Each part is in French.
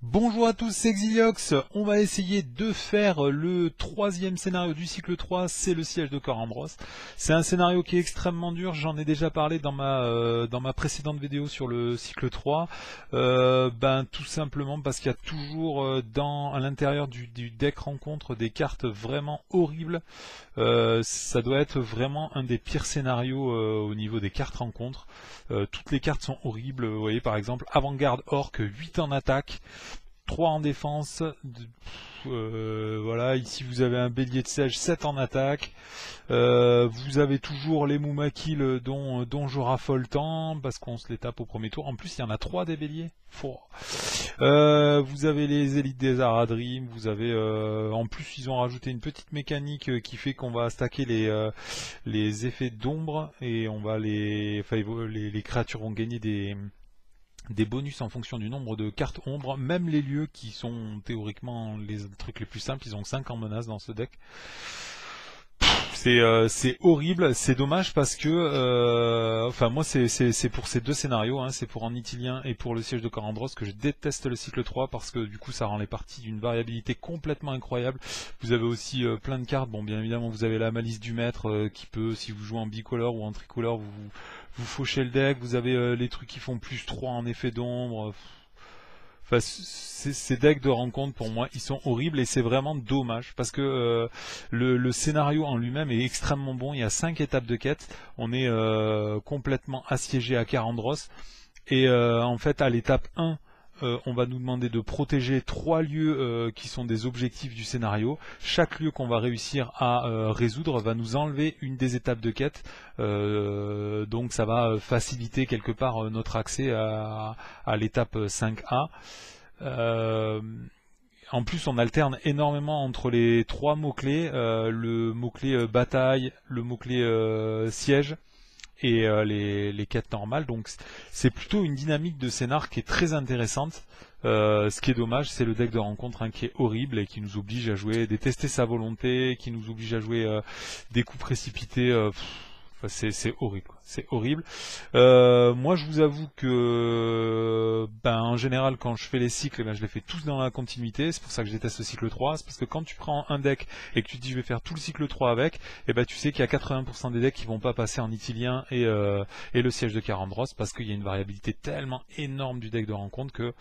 Bonjour à tous, c'est Exiliox. On va essayer de faire le troisième scénario du cycle 3, c'est le siège de Corambros. C'est un scénario qui est extrêmement dur, j'en ai déjà parlé dans ma précédente vidéo sur le cycle 3. Tout simplement parce qu'il y a toujours à l'intérieur du deck rencontre des cartes vraiment horribles. Ça doit être vraiment un des pires scénarios au niveau des cartes rencontres. Toutes les cartes sont horribles, vous voyez par exemple Avant-Garde Orc, 8 en attaque. 3 en défense, voilà, ici vous avez un bélier de sèche, 7 en attaque, vous avez toujours les Moumakil dont je raffole tant, parce qu'on se les tape au premier tour, en plus il y en a 3 des béliers, vous avez les élites des Aradrim, vous avez, en plus ils ont rajouté une petite mécanique qui fait qu'on va stacker les effets d'ombre, et on va les créatures vont gagner des bonus en fonction du nombre de cartes ombre, même les lieux qui sont théoriquement les trucs les plus simples, ils ont 5 en menace dans ce deck. C'est horrible, c'est dommage parce que, moi c'est pour ces deux scénarios, hein, c'est pour Annitilien et pour le siège de Corambros que je déteste le cycle 3 parce que du coup ça rend les parties d'une variabilité complètement incroyable. Vous avez aussi plein de cartes, bon bien évidemment vous avez la malice du maître qui peut, si vous jouez en bicolore ou en tricolore, vous fauchez le deck, vous avez les trucs qui font plus 3 en effet d'ombre. Enfin, ces decks de rencontre pour moi ils sont horribles et c'est vraiment dommage parce que le scénario en lui-même est extrêmement bon. Il y a 5 étapes de quête, on est complètement assiégé à Carandros et en fait à l'étape 1 on va nous demander de protéger 3 lieux qui sont des objectifs du scénario. Chaque lieu qu'on va réussir à résoudre va nous enlever une des étapes de quête. Donc ça va faciliter quelque part notre accès à l'étape 5A. En plus, on alterne énormément entre les 3 mots-clés, le mot-clé bataille, le mot-clé siège et les quêtes normales. Donc c'est plutôt une dynamique de scénar qui est très intéressante. Ce qui est dommage, c'est le deck de rencontre qui est horrible et qui nous oblige à jouer, détester sa volonté, qui nous oblige à jouer des coups précipités. C'est horrible, quoi. C'est horrible. Moi, je vous avoue que, en général, quand je fais les cycles, je les fais tous dans la continuité. C'est pour ça que je déteste le cycle 3. C'est parce que quand tu prends un deck et que tu te dis je vais faire tout le cycle 3 avec, tu sais qu'il y a 80% des decks qui vont pas passer en Itilien et le siège de Carandros parce qu'il y a une variabilité tellement énorme du deck de rencontre que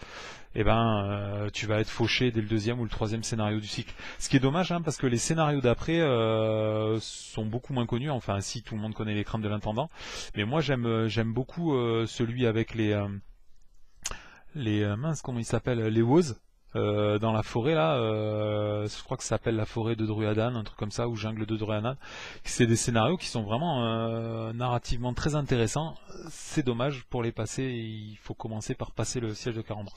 tu vas être fauché dès le deuxième ou le troisième scénario du cycle. Ce qui est dommage, parce que les scénarios d'après sont beaucoup moins connus. Enfin, si tout le monde connaît les craintes de l'intendant, mais moi j'aime beaucoup celui avec les mince, comment il s'appelle, les Woz. Dans la forêt là, je crois que ça s'appelle la forêt de Druadan, un truc comme ça, ou jungle de Druadan. C'est des scénarios qui sont vraiment narrativement très intéressants. C'est dommage pour les passer, il faut commencer par passer le siège de Carandros.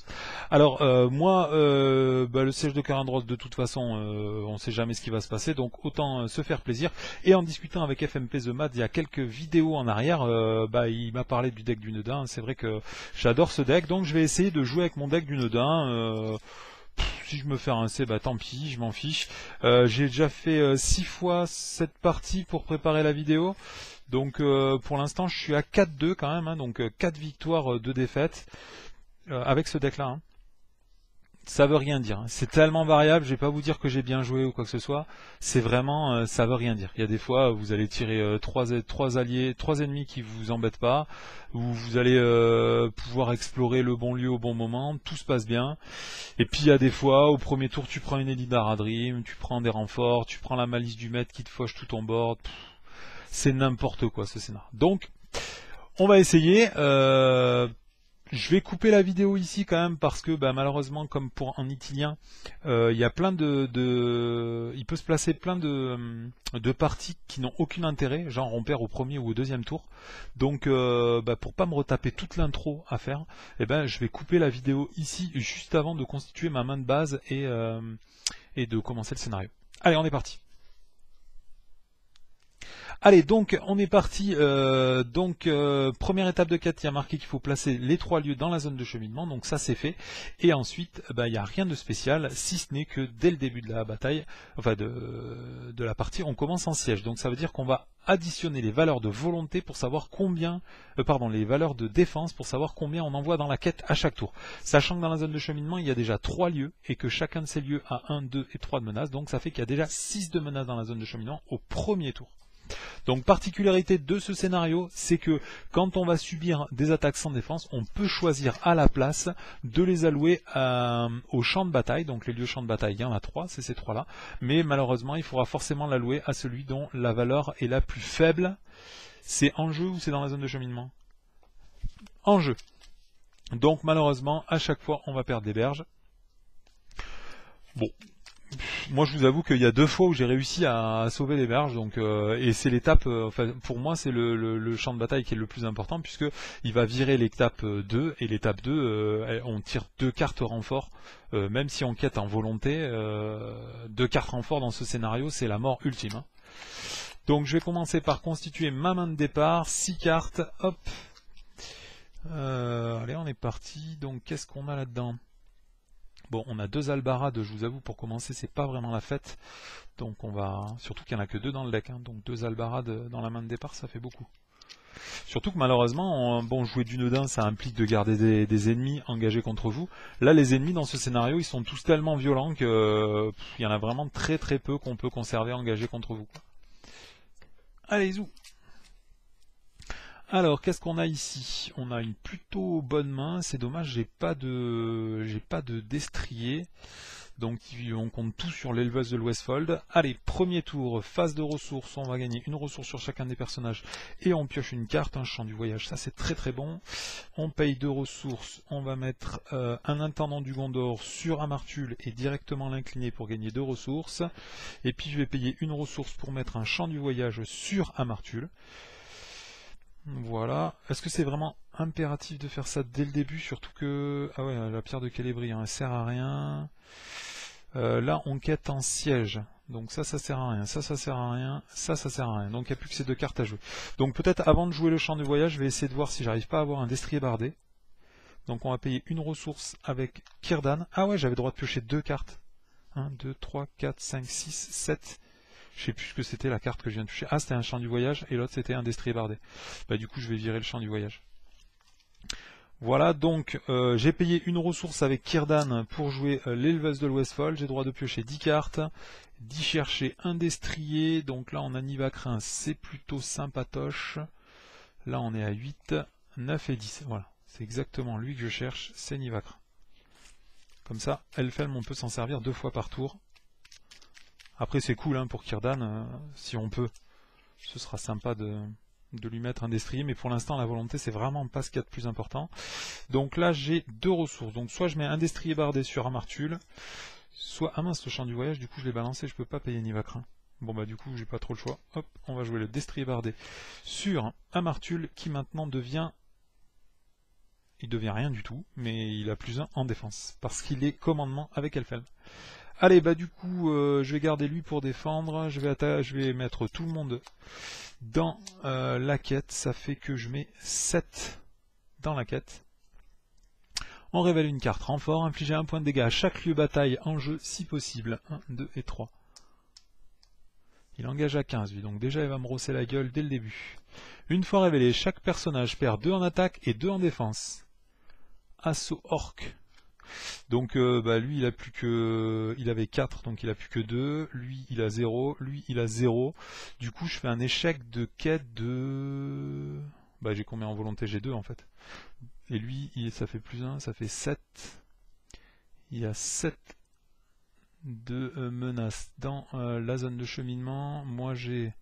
Alors moi, le siège de Carandros, de toute façon, on sait jamais ce qui va se passer, donc autant se faire plaisir. Et en discutant avec FMP The Mad, il y a quelques vidéos en arrière, il m'a parlé du deck du Nedin. C'est vrai que j'adore ce deck, donc je vais essayer de jouer avec mon deck du Nedin. Si je me fais rincer, tant pis, je m'en fiche. J'ai déjà fait 6 fois cette partie pour préparer la vidéo. Donc pour l'instant je suis à 4-2 quand même, donc 4 victoires, 2 défaites avec ce deck là. Ça veut rien dire, c'est tellement variable, je vais pas vous dire que j'ai bien joué ou quoi que ce soit, c'est vraiment, ça veut rien dire. Il y a des fois vous allez tirer 3 alliés, 3 ennemis qui vous embêtent pas, où vous allez pouvoir explorer le bon lieu au bon moment, tout se passe bien. Et puis il y a des fois, au premier tour tu prends une élite d'Aradrim, tu prends des renforts, tu prends la malice du maître qui te fauche tout ton board, c'est n'importe quoi ce scénar. Donc on va essayer. Je vais couper la vidéo ici quand même parce que malheureusement, comme pour en itilien, il y a plein il peut se placer plein de parties qui n'ont aucun intérêt, genre on perd au premier ou au deuxième tour. Donc pour pas me retaper toute l'intro à faire, je vais couper la vidéo ici juste avant de constituer ma main de base et de commencer le scénario. Allez, on est parti. Allez, donc on est parti. Première étape de quête, il y a marqué qu'il faut placer les 3 lieux dans la zone de cheminement, donc ça c'est fait. Et ensuite, il n'y a rien de spécial, si ce n'est que dès le début de la bataille, enfin de la partie, on commence en siège. Donc ça veut dire qu'on va additionner les valeurs de volonté pour savoir combien, les valeurs de défense pour savoir combien on envoie dans la quête à chaque tour. Sachant que dans la zone de cheminement, il y a déjà 3 lieux et que chacun de ces lieux a 1, 2 et 3 de menaces. Donc ça fait qu'il y a déjà 6 de menaces dans la zone de cheminement au premier tour. Donc particularité de ce scénario, c'est que quand on va subir des attaques sans défense, on peut choisir à la place de les allouer au champ de bataille. Donc les lieux champ de bataille, il y en a 3, c'est ces 3 là. Mais malheureusement, il faudra forcément l'allouer à celui dont la valeur est la plus faible. C'est en jeu ou c'est dans la zone de cheminement? En jeu. Donc malheureusement, à chaque fois, on va perdre des berges. Bon. Moi je vous avoue qu'il y a 2 fois où j'ai réussi à sauver les berges, donc et c'est l'étape, pour moi c'est le champ de bataille qui est le plus important, puisque il va virer l'étape 2, et l'étape 2, on tire 2 cartes renfort, même si on quête en volonté, 2 cartes renfort dans ce scénario, c'est la mort ultime. Hein. Donc je vais commencer par constituer ma main de départ, 6 cartes, hop, allez on est parti, donc qu'est-ce qu'on a là-dedans? Bon, on a 2 albarades, je vous avoue, pour commencer, c'est pas vraiment la fête. Donc on va... Surtout qu'il n'y en a que 2 dans le deck, hein. Donc 2 albarades dans la main de départ, ça fait beaucoup. Surtout que malheureusement, jouer du Nodin, ça implique de garder des ennemis engagés contre vous. Là, les ennemis dans ce scénario, ils sont tous tellement violents que il y en a vraiment très très peu qu'on peut conserver engagés contre vous. Allez, zou. Alors, qu'est-ce qu'on a ici? On a une plutôt bonne main. C'est dommage, j'ai pas de destrier. Donc, on compte tout sur l'éleveuse de l'Westfold. Allez, premier tour, phase de ressources. On va gagner une ressource sur chacun des personnages. Et on pioche une carte, un champ du voyage. Ça, c'est très très bon. On paye 2 ressources. On va mettre un intendant du Gondor sur Amartul et directement l'incliner pour gagner 2 ressources. Et puis, je vais payer une ressource pour mettre un champ du voyage sur Amartul. Voilà. Est-ce que c'est vraiment impératif de faire ça dès le début? Surtout que... Ah ouais, la pierre de Célébrie, hein, elle sert à rien. Là, on quête en siège. Donc ça sert à rien. Ça sert à rien. Ça sert à rien. Donc il n'y a plus que ces 2 cartes à jouer. Donc peut-être avant de jouer le champ de voyage, je vais essayer de voir si j'arrive pas à avoir un destrier bardé. Donc on va payer une ressource avec Círdan. Ah ouais, j'avais le droit de piocher 2 cartes. 1, 2, 3, 4, 5, 6, 7... Je sais plus ce que c'était la carte que je viens de toucher. Ah, c'était un champ du voyage et l'autre c'était un destrier bardé. Bah du coup je vais virer le champ du voyage. Voilà, donc j'ai payé une ressource avec Círdan pour jouer l'éleveuse de l'Westfold. J'ai droit de piocher 10 cartes, d'y chercher un destrier. Donc là on a Nivacrin, c'est plutôt sympatoche. Là on est à 8, 9 et 10. Voilà, c'est exactement lui que je cherche, c'est Nivacrin. Comme ça, Elfhelm on peut s'en servir 2 fois par tour. Après c'est cool hein, pour Círdan, si on peut, ce sera sympa de lui mettre un destrier, mais pour l'instant la volonté c'est vraiment pas ce qu'il y a de plus important. Donc là j'ai 2 ressources, donc soit je mets un destrier bardé sur Amartul, soit... Ah mince, le champ du voyage, du coup je l'ai balancé, je peux pas payer Nivacrin. Bon bah du coup j'ai pas trop le choix, hop, on va jouer le destrier bardé sur Amartul, qui maintenant devient... Il devient rien du tout, mais il a +1 en défense, parce qu'il est commandement avec Elfhelm. Allez, bah du coup, je vais garder lui pour défendre, je vais mettre tout le monde dans la quête, ça fait que je mets 7 dans la quête. On révèle une carte renfort, infliger 1 point de dégâts à chaque lieu bataille en jeu si possible, 1, 2 et 3. Il engage à 15 lui, donc déjà il va me rosser la gueule dès le début. Une fois révélé, chaque personnage perd 2 en attaque et 2 en défense. Assaut orc. Donc lui il a plus que... Il avait 4 donc il a plus que 2. Lui il a 0. Lui il a 0. Du coup je fais un échec de quête de... Bah j'ai combien en volonté? J'ai 2 en fait. Et lui ça fait +1, ça fait 7. Il y a 7 de menaces dans la zone de cheminement. Moi j'ai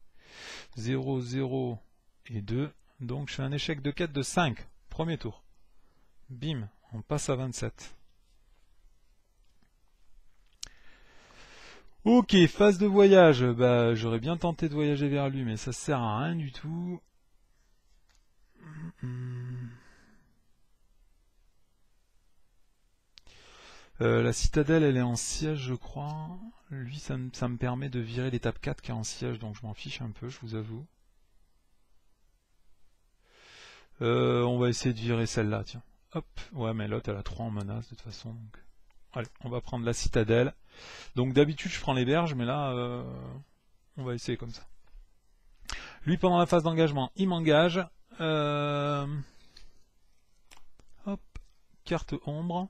0, 0 et 2. Donc je fais un échec de quête de 5. Premier tour. Bim, on passe à 27. Ok, phase de voyage. Bah, j'aurais bien tenté de voyager vers lui, mais ça sert à rien du tout. La citadelle, elle est en siège, je crois. Lui, ça me permet de virer l'étape 4 qui est en siège, donc je m'en fiche un peu, je vous avoue. On va essayer de virer celle-là, tiens. Hop, ouais, mais l'autre elle a 3 en menace de toute façon. Donc... Allez, on va prendre la citadelle. Donc d'habitude je prends les berges, mais là, on va essayer comme ça. Lui, pendant la phase d'engagement, il m'engage. Hop, carte ombre.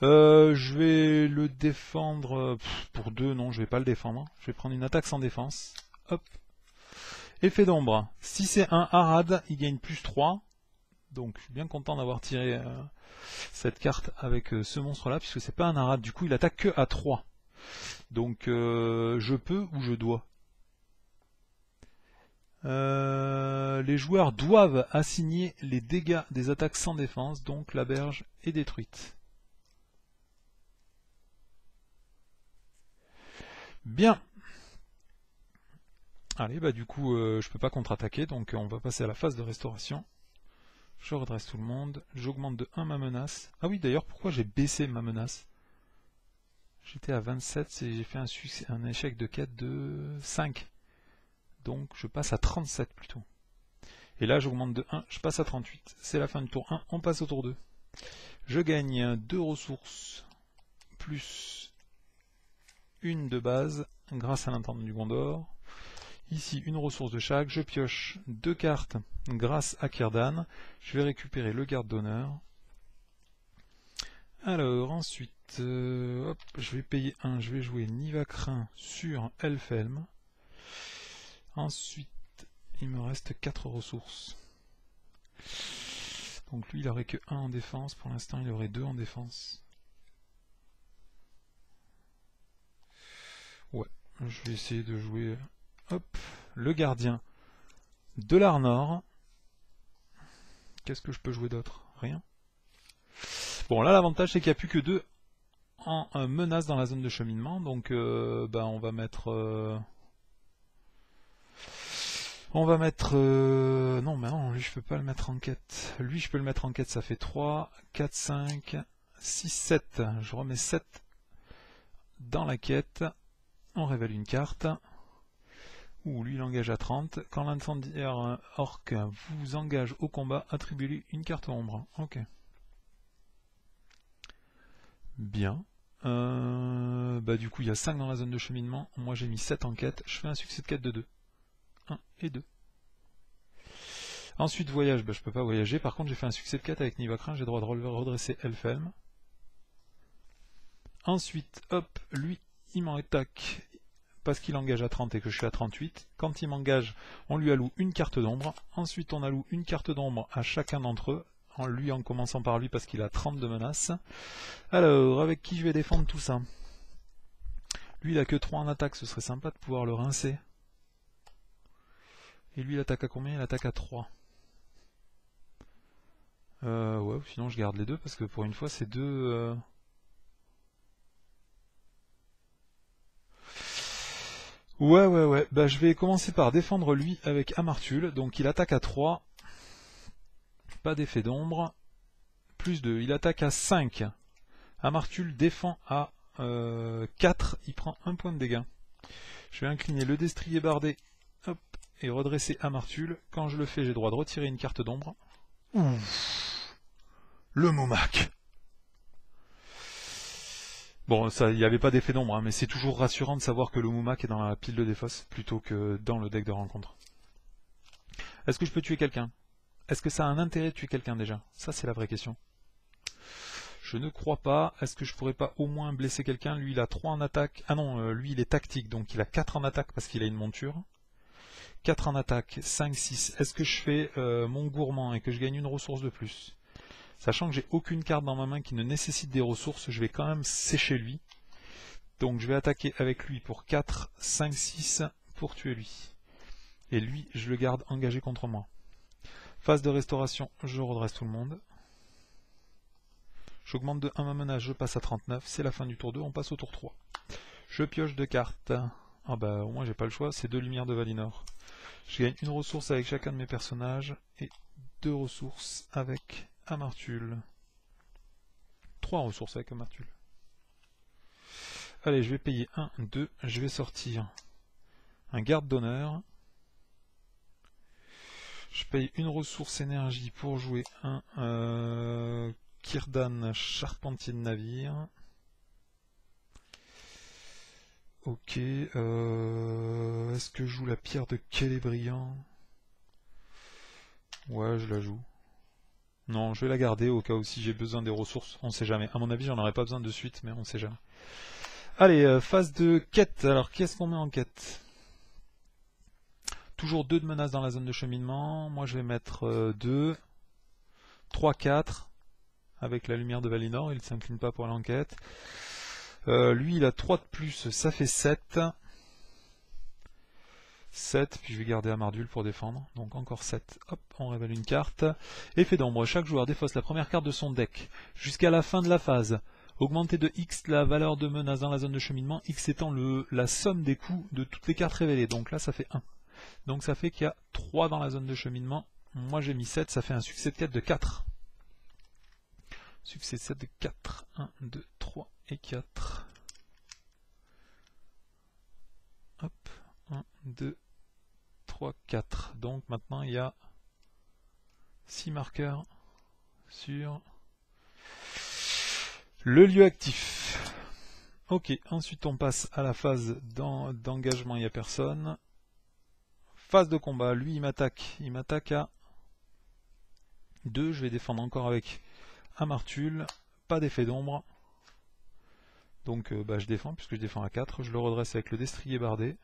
Je vais le défendre pour 2, non, je vais pas le défendre. Je vais prendre une attaque sans défense. Hop. Effet d'ombre. Si c'est un Harad, il gagne plus 3. Donc je suis bien content d'avoir tiré cette carte avec ce monstre-là, puisque c'est pas un Harad. Du coup, il attaque que à 3. Donc je peux ou je dois. Les joueurs doivent assigner les dégâts des attaques sans défense, donc la berge est détruite. Bien. Allez, bah du coup, je peux pas contre-attaquer, donc on va passer à la phase de restauration. Je redresse tout le monde, j'augmente de 1 ma menace. Ah oui, d'ailleurs, pourquoi j'ai baissé ma menace? J'étais à 27 et j'ai fait un échec de quête de 5. Donc je passe à 37 plutôt. Et là j'augmente de 1, je passe à 38. C'est la fin du tour 1, on passe au tour 2. Je gagne 2 ressources, plus une de base, grâce à l'intendant du Gondor. Ici une ressource de chaque, je pioche 2 cartes grâce à Círdan. Je vais récupérer le garde d'honneur. Alors ensuite, hop, je vais payer 1, je vais jouer Nivacrin sur Elfhelm. Ensuite, il me reste 4 ressources. Donc lui, il aurait que 1 en défense. Pour l'instant, il aurait 2 en défense. Ouais, je vais essayer de jouer... Hop, le gardien de l'Arnor. Qu'est-ce que je peux jouer d'autre? Rien. Bon, là, l'avantage, c'est qu'il n'y a plus que 2 en menace dans la zone de cheminement. Donc, on va mettre... non, mais non, lui je peux pas le mettre en quête. Lui je peux le mettre en quête, ça fait 3, 4, 5, 6, 7. Je remets 7 dans la quête. On révèle une carte. Ouh, lui il engage à 30. Quand l'incendiaire orc vous engage au combat, attribuez-lui une carte ombre. Ok. Bien. Du coup il y a 5 dans la zone de cheminement. Moi j'ai mis 7 en quête. Je fais un succès de quête de 2. 1 et 2. Ensuite, voyage, je peux pas voyager. Par contre, j'ai fait un succès de 4 avec Nivacrin. J'ai le droit de redresser Elfhelm. Ensuite, hop, lui, il m'attaque parce qu'il engage à 30 et que je suis à 38. Quand il m'engage, on lui alloue une carte d'ombre. Ensuite, on alloue une carte d'ombre à chacun d'entre eux. En commençant par lui parce qu'il a 30 de menaces. Alors, avec qui je vais défendre tout ça? Lui, il a que 3 en attaque. Ce serait sympa de pouvoir le rincer. Et lui, il attaque à combien? Il attaque à 3. Ouais, sinon je garde les deux parce que pour une fois c'est deux. Ouais. Bah je vais commencer par défendre lui avec Amartul. Donc il attaque à 3. Pas d'effet d'ombre. Plus 2. Il attaque à 5. Amartul défend à 4. Il prend 1 point de dégâts. Je vais incliner le destrier bardé. Hop. Et redresser Amartul. Quand je le fais, j'ai le droit de retirer une carte d'ombre. Le Momac. Bon, il n'y avait pas d'effet d'ombre, hein, mais c'est toujours rassurant de savoir que le Momac est dans la pile de défausse plutôt que dans le deck de rencontre. Est-ce que je peux tuer quelqu'un? Est-ce que ça a un intérêt de tuer quelqu'un déjà? Ça, c'est la vraie question. Je ne crois pas. Est-ce que je pourrais pas au moins blesser quelqu'un? Lui, il a 3 en attaque. Ah non, lui, il est tactique, donc il a 4 en attaque parce qu'il a une monture. 4 en attaque, 5, 6. Est-ce que je fais mon gourmand et que je gagne une ressource de plus? Sachant que j'ai aucune carte dans ma main qui ne nécessite des ressources, je vais quand même sécher lui. Donc je vais attaquer avec lui pour 4, 5, 6 pour tuer lui. Et lui, je le garde engagé contre moi. Phase de restauration, je redresse tout le monde. J'augmente de 1 ma menace, je passe à 39. C'est la fin du tour 2, on passe au tour 3. Je pioche 2 cartes. Ah bah au moins j'ai pas le choix, c'est 2 lumières de Valinor. Je gagne une ressource avec chacun de mes personnages et 2 ressources avec Amartul. 3 ressources avec Amartul. Allez, je vais payer 1, 2, je vais sortir un garde d'honneur. Je paye une ressource énergie pour jouer un Círdan, charpentier de navire. Ok, est-ce que je joue la pierre de Célébriant? Ouais, je la joue. Non, je vais la garder au cas où si j'ai besoin des ressources, on sait jamais. À mon avis, j'en aurais pas besoin de suite, mais on sait jamais. Allez, phase de quête. Alors, qu'est-ce qu'on met en quête? Toujours 2 de menaces dans la zone de cheminement. Moi, je vais mettre 2, 3, 4. Avec la lumière de Valinor, il ne s'incline pas pour l'enquête. Lui, il a 3 de plus, ça fait 7. 7, puis je vais garder Amardul pour défendre. Donc encore 7. Hop, on révèle une carte. Effet d'ombre. Chaque joueur défausse la première carte de son deck jusqu'à la fin de la phase. Augmenter de X la valeur de menace dans la zone de cheminement, X étant la somme des coûts de toutes les cartes révélées. Donc là, ça fait 1. Donc ça fait qu'il y a 3 dans la zone de cheminement. Moi, j'ai mis 7, ça fait un succès de quête de 4. Succès 7 de 4. 1, 2, 3 et 4. Hop. 1, 2, 3, 4. Donc maintenant il y a 6 marqueurs sur le lieu actif. Ok, ensuite on passe à la phase d'engagement, il n'y a personne. Phase de combat, lui il m'attaque à 2, je vais défendre encore avec Amartul, pas d'effet d'ombre. Donc je défends, puisque je défends à 4, je le redresse avec le destrier bardé.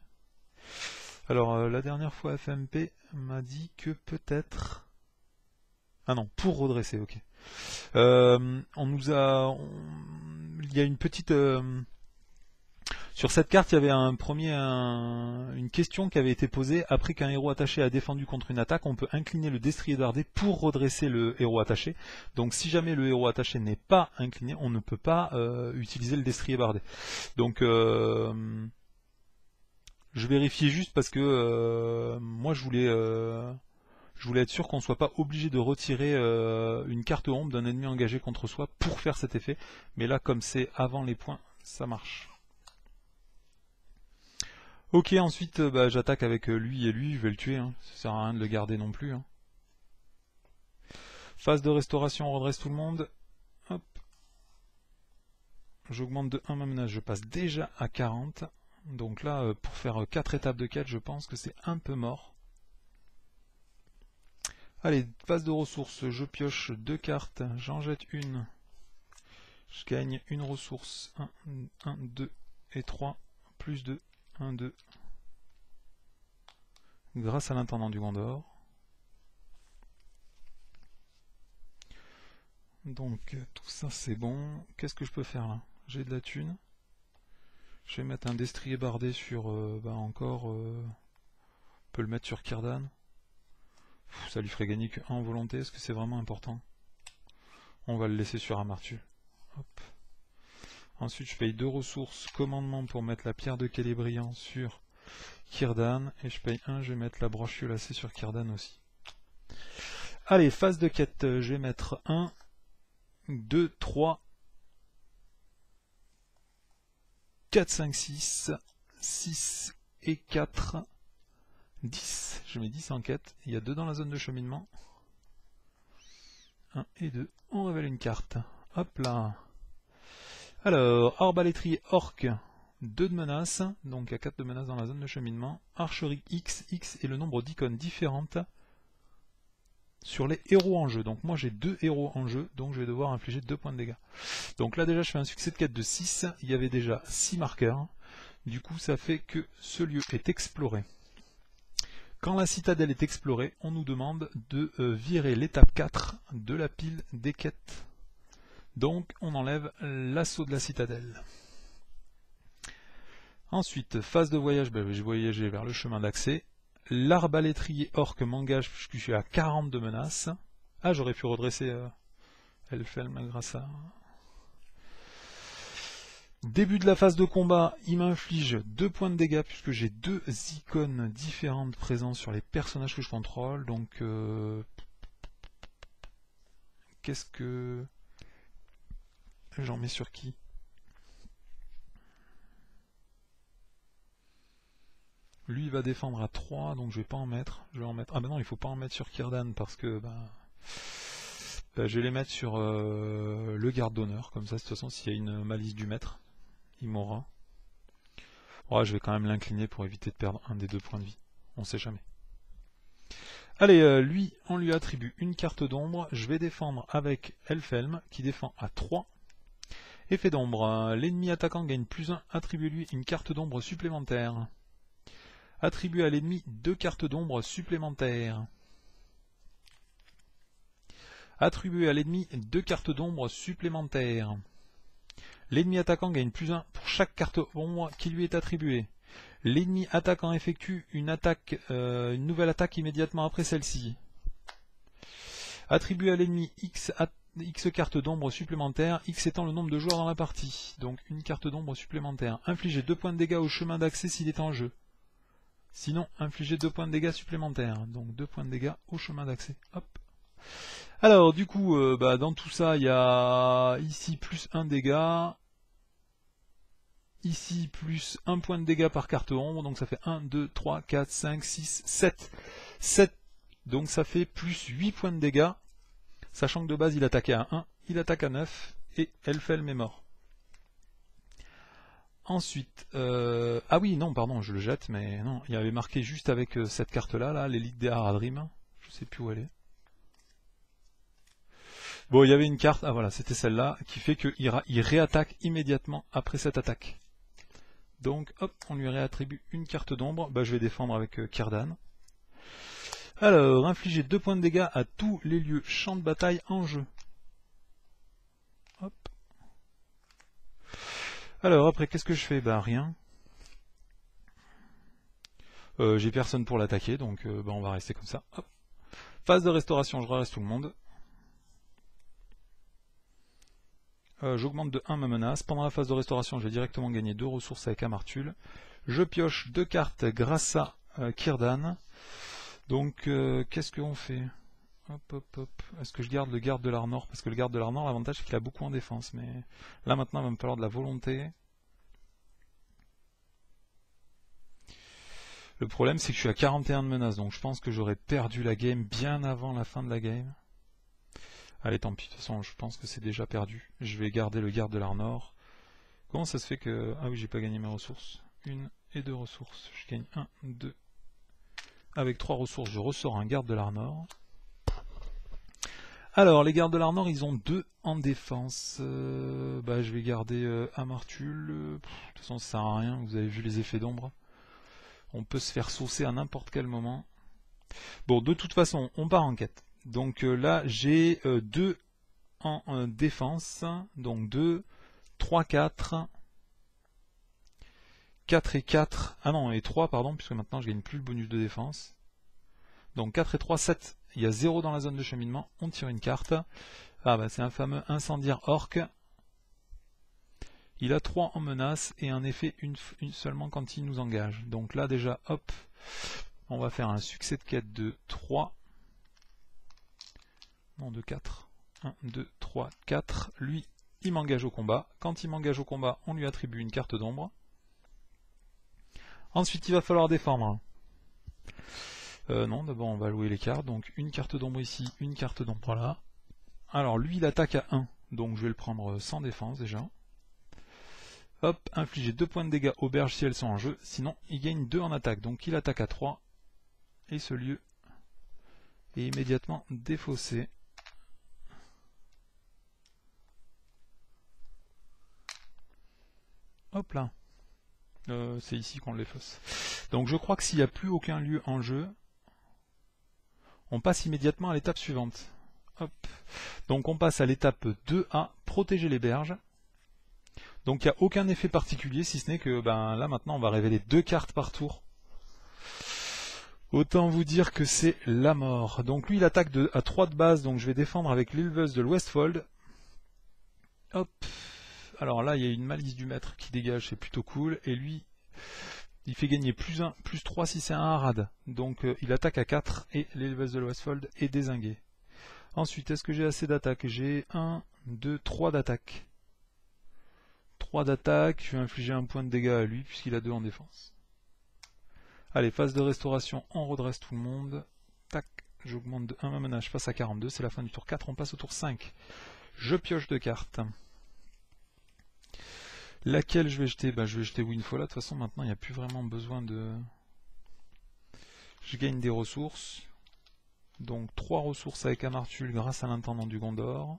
Alors la dernière fois FMP m'a dit que peut-être... Ah non, pour redresser, ok. Il y a une petite... Sur cette carte, il y avait une question qui avait été posée. Après qu'un héros attaché a défendu contre une attaque, on peut incliner le destrier bardé pour redresser le héros attaché. Donc si jamais le héros attaché n'est pas incliné, on ne peut pas utiliser le destrier bardé. Donc je vérifiais juste parce que moi je voulais être sûr qu'on ne soit pas obligé de retirer une carte ombre d'un ennemi engagé contre soi pour faire cet effet. Mais là, comme c'est avant les points, ça marche. Ok, ensuite j'attaque avec lui et lui, je vais le tuer, hein. Ça sert à rien de le garder non plus. Hein. Phase de restauration, on redresse tout le monde. Hop. J'augmente de 1 ma menace, je passe déjà à 40. Donc là, pour faire 4 étapes de quête, je pense que c'est un peu mort. Allez, phase de ressources, je pioche 2 cartes, j'en jette une. Je gagne une ressource, 1, 2 et 3, plus 2, 1, 2. Grâce à l'intendant du Gondor. Donc tout ça c'est bon. Qu'est-ce que je peux faire là? J'ai de la thune. Je vais mettre un destrier bardé sur... encore... on peut le mettre sur Círdan. Ça lui ferait gagner que 1 en volonté. Est-ce que c'est vraiment important? On va le laisser sur Amartul. Hop. Ensuite je paye 2 ressources commandement pour mettre la pierre de Célébriant sur Círdan. Et je paye 1, je vais mettre la broche violacée sur Círdan aussi. Allez, phase de quête, je vais mettre 1, 2, 3, 4, 5, 6, 6 et 4, 10. Je mets 10 en quête. Il y a 2 dans la zone de cheminement. 1 et 2. On révèle une carte. Hop là. Alors, arbalétrier orc, 2 de menaces. Donc il y a 4 de menaces dans la zone de cheminement. Archerie X, X est le nombre d'icônes différentes sur les héros en jeu. Donc moi j'ai 2 héros en jeu, donc je vais devoir infliger 2 points de dégâts. Donc là déjà je fais un succès de quête de 6, il y avait déjà 6 marqueurs. Du coup ça fait que ce lieu est exploré. Quand la citadelle est explorée, on nous demande de virer l'étape 4 de la pile des quêtes. Donc on enlève l'assaut de la citadelle. Ensuite, phase de voyage, je vais voyager vers le chemin d'accès. L'arbalétrier orc m'engage puisque je suis à 40 de menaces. Ah, j'aurais pu redresser Elfelm grâce à... Début de la phase de combat, il m'inflige 2 points de dégâts puisque j'ai 2 icônes différentes présentes sur les personnages que je contrôle. Donc, qu'est-ce que... J'en mets sur qui? Lui il va défendre à 3, donc je vais pas en mettre. Je vais en mettre. Ah ben non, il faut pas en mettre sur Círdan parce que je vais les mettre sur le garde d'honneur, comme ça de toute façon s'il y a une malice du maître, il mourra. Ouais, je vais quand même l'incliner pour éviter de perdre un des 2 points de vie. On sait jamais. Allez, lui, on lui attribue une carte d'ombre. Je vais défendre avec Elphelm, qui défend à 3. Effet d'ombre. L'ennemi attaquant gagne +1. Attribuez-lui une carte d'ombre supplémentaire. Attribuez à l'ennemi 2 cartes d'ombre supplémentaires. Attribuez à l'ennemi 2 cartes d'ombre supplémentaires. L'ennemi attaquant gagne +1 pour chaque carte ombre qui lui est attribuée. L'ennemi attaquant effectue une nouvelle attaque immédiatement après celle-ci. Attribue à l'ennemi X cartes d'ombre supplémentaires, X étant le nombre de joueurs dans la partie. Donc une carte d'ombre supplémentaire. Infligez 2 points de dégâts au chemin d'accès s'il est en jeu. Sinon, infligez 2 points de dégâts supplémentaires. Donc 2 points de dégâts au chemin d'accès. Hop. Alors du coup, dans tout ça, il y a ici plus 1 dégât. Ici, plus 1 point de dégâts par carte ombre, donc ça fait 1, 2, 3, 4, 5, 6, 7. 7, donc ça fait plus 8 points de dégâts, sachant que de base il attaquait à 1, il attaque à 9, et Elphelm est mort. Ensuite, ah oui, non, pardon, je le jette, mais non, il y avait marqué juste avec cette carte-là, là, l'élite des Haradrim, je sais plus où elle est. Bon, il y avait une carte, ah voilà, c'était celle-là, qui fait qu'il réattaque immédiatement après cette attaque. Donc, hop, on lui réattribue une carte d'ombre. Je vais défendre avec Círdan. Alors, infliger 2 points de dégâts à tous les lieux champs de bataille en jeu. Hop. Alors, après, qu'est-ce que je fais? Rien. J'ai personne pour l'attaquer, donc on va rester comme ça. Hop. Phase de restauration, je reste tout le monde. J'augmente de 1 ma menace. Pendant la phase de restauration, je vais directement gagner 2 ressources avec Amartul. Je pioche 2 cartes grâce à Círdan. Donc, qu'est-ce qu'on fait? Hop, hop, hop. Est-ce que je garde le garde de l'Arnor? Parce que le garde de l'Arnor, l'avantage c'est qu'il a beaucoup en défense. Mais là maintenant, il va me falloir de la volonté. Le problème, c'est que je suis à 41 de menace. Donc je pense que j'aurais perdu la game bien avant la fin de la game. Allez, tant pis, de toute façon, je pense que c'est déjà perdu. Je vais garder le garde de l'Arnor. Comment ça se fait que... Ah oui, j'ai pas gagné mes ressources. 1 et 2 ressources. Je gagne 1, 2. Avec 3 ressources, je ressors un garde de l'Arnor. Alors, les gardes de l'Arnor, ils ont 2 en défense. Je vais garder Amartul. De toute façon, ça sert à rien. Vous avez vu les effets d'ombre. On peut se faire saucer à n'importe quel moment. Bon, de toute façon, on part en quête. Donc là, j'ai 2 en défense. Donc 2, 3, 4. 4 et 4. Ah non, et 3, pardon, puisque maintenant je gagne plus le bonus de défense. Donc 4 et 3, 7. Il y a 0 dans la zone de cheminement. On tire une carte. Ah c'est un fameux incendiaire orc. Il a 3 en menace et un effet une seulement quand il nous engage. Donc là déjà, hop, on va faire un succès de quête de 3. Non, de 4. 1, 2, 3, 4. Lui, il m'engage au combat. Quand il m'engage au combat, on lui attribue une carte d'ombre. Ensuite, il va falloir défendre. Non, d'abord on va louer les cartes. Donc une carte d'ombre ici, une carte d'ombre là. Alors lui, il attaque à 1. Donc je vais le prendre sans défense déjà. Hop, infliger 2 points de dégâts aux berges si elles sont en jeu. Sinon, il gagne 2 en attaque. Donc il attaque à 3. Et ce lieu est immédiatement défaussé. Hop là. C'est ici qu'on les fausse. Donc je crois que s'il n'y a plus aucun lieu en jeu, on passe immédiatement à l'étape suivante. Hop. Donc on passe à l'étape 2A, protéger les berges. Donc il n'y a aucun effet particulier, si ce n'est que là maintenant on va révéler 2 cartes par tour. Autant vous dire que c'est la mort. Donc lui il attaque à 3 de base, donc je vais défendre avec l'Ilveuse de l'Westfold. Hop. Alors là il y a une malice du maître qui dégage, c'est plutôt cool. Et lui, il fait gagner plus 1, plus 3 si c'est un Harad. Donc il attaque à 4 et l'Ilveuse de l'Westfold est dézingué. Ensuite, est-ce que j'ai assez d'attaque? J'ai 1, 2, 3 d'attaque. 3 d'attaque, je vais infliger un point de dégâts à lui puisqu'il a 2 en défense. Allez, phase de restauration, on redresse tout le monde. Tac, j'augmente de 1 ma menace, je passe à 42, c'est la fin du tour 4, on passe au tour 5. Je pioche 2 cartes. Laquelle je vais jeter? Bah, je vais jeter Windfall. De toute façon, maintenant, il n'y a plus vraiment besoin de... Je gagne des ressources. Donc 3 ressources avec Amartul grâce à l'intendant du Gondor.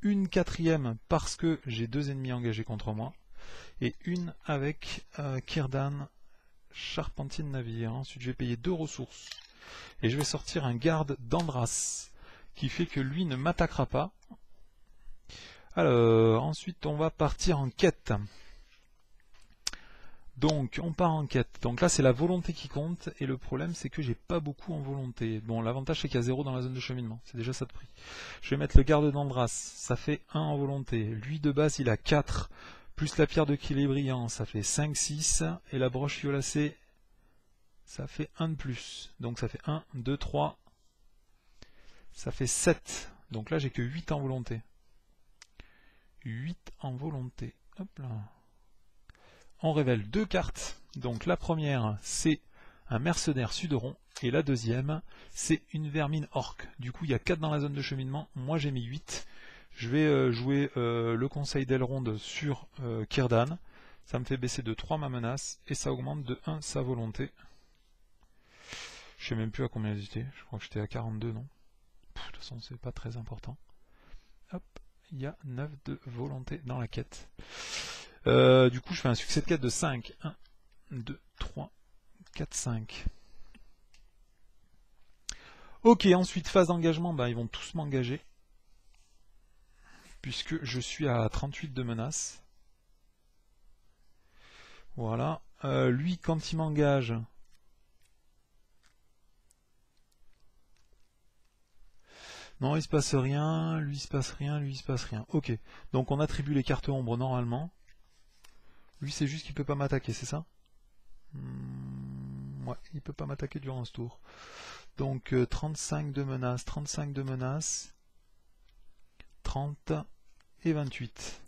Une quatrième parce que j'ai 2 ennemis engagés contre moi. Et une avec Círdan, charpentier de navire. Ensuite, je vais payer 2 ressources. Et je vais sortir un garde d'Andras, qui fait que lui ne m'attaquera pas. Alors, ensuite, on va partir en quête. Donc, on part en quête. Donc là, c'est la volonté qui compte. Et le problème, c'est que j'ai pas beaucoup en volonté. Bon, l'avantage, c'est qu'il y a 0 dans la zone de cheminement. C'est déjà ça de prix. Je vais mettre le garde d'Andras. Ça fait 1 en volonté. Lui, de base, il a 4. Plus la pierre de Célébriand, ça fait 5, 6. Et la broche violacée, ça fait 1 de plus. Donc ça fait 1, 2, 3. Ça fait 7. Donc là, j'ai que 8 en volonté. 8 en volonté. Hop là. On révèle 2 cartes. Donc la première, c'est un mercenaire Suderon. Et la deuxième, c'est une vermine orque. Du coup, il y a 4 dans la zone de cheminement. Moi, j'ai mis 8. Je vais jouer le conseil d'Elrond sur Círdan. Ça me fait baisser de 3 ma menace. Et ça augmente de 1 sa volonté. Je sais même plus à combien j'étais. Je crois que j'étais à 42, non? De toute façon, c'est pas très important. Hop, il y a 9 de volonté dans la quête. Du coup, je fais un succès de quête de 5. 1, 2, 3, 4, 5. Ok, ensuite, phase d'engagement, bah, ils vont tous m'engager. Puisque je suis à 38 de menaces. Voilà. Lui, quand il m'engage... Non, il se passe rien, lui il se passe rien, lui il se passe rien. Ok, donc on attribue les cartes ombres normalement. Lui c'est juste qu'il peut pas m'attaquer, c'est ça? Ouais, il peut pas m'attaquer durant ce tour. Donc 35 de menaces, 35 de menaces, 30 et 28.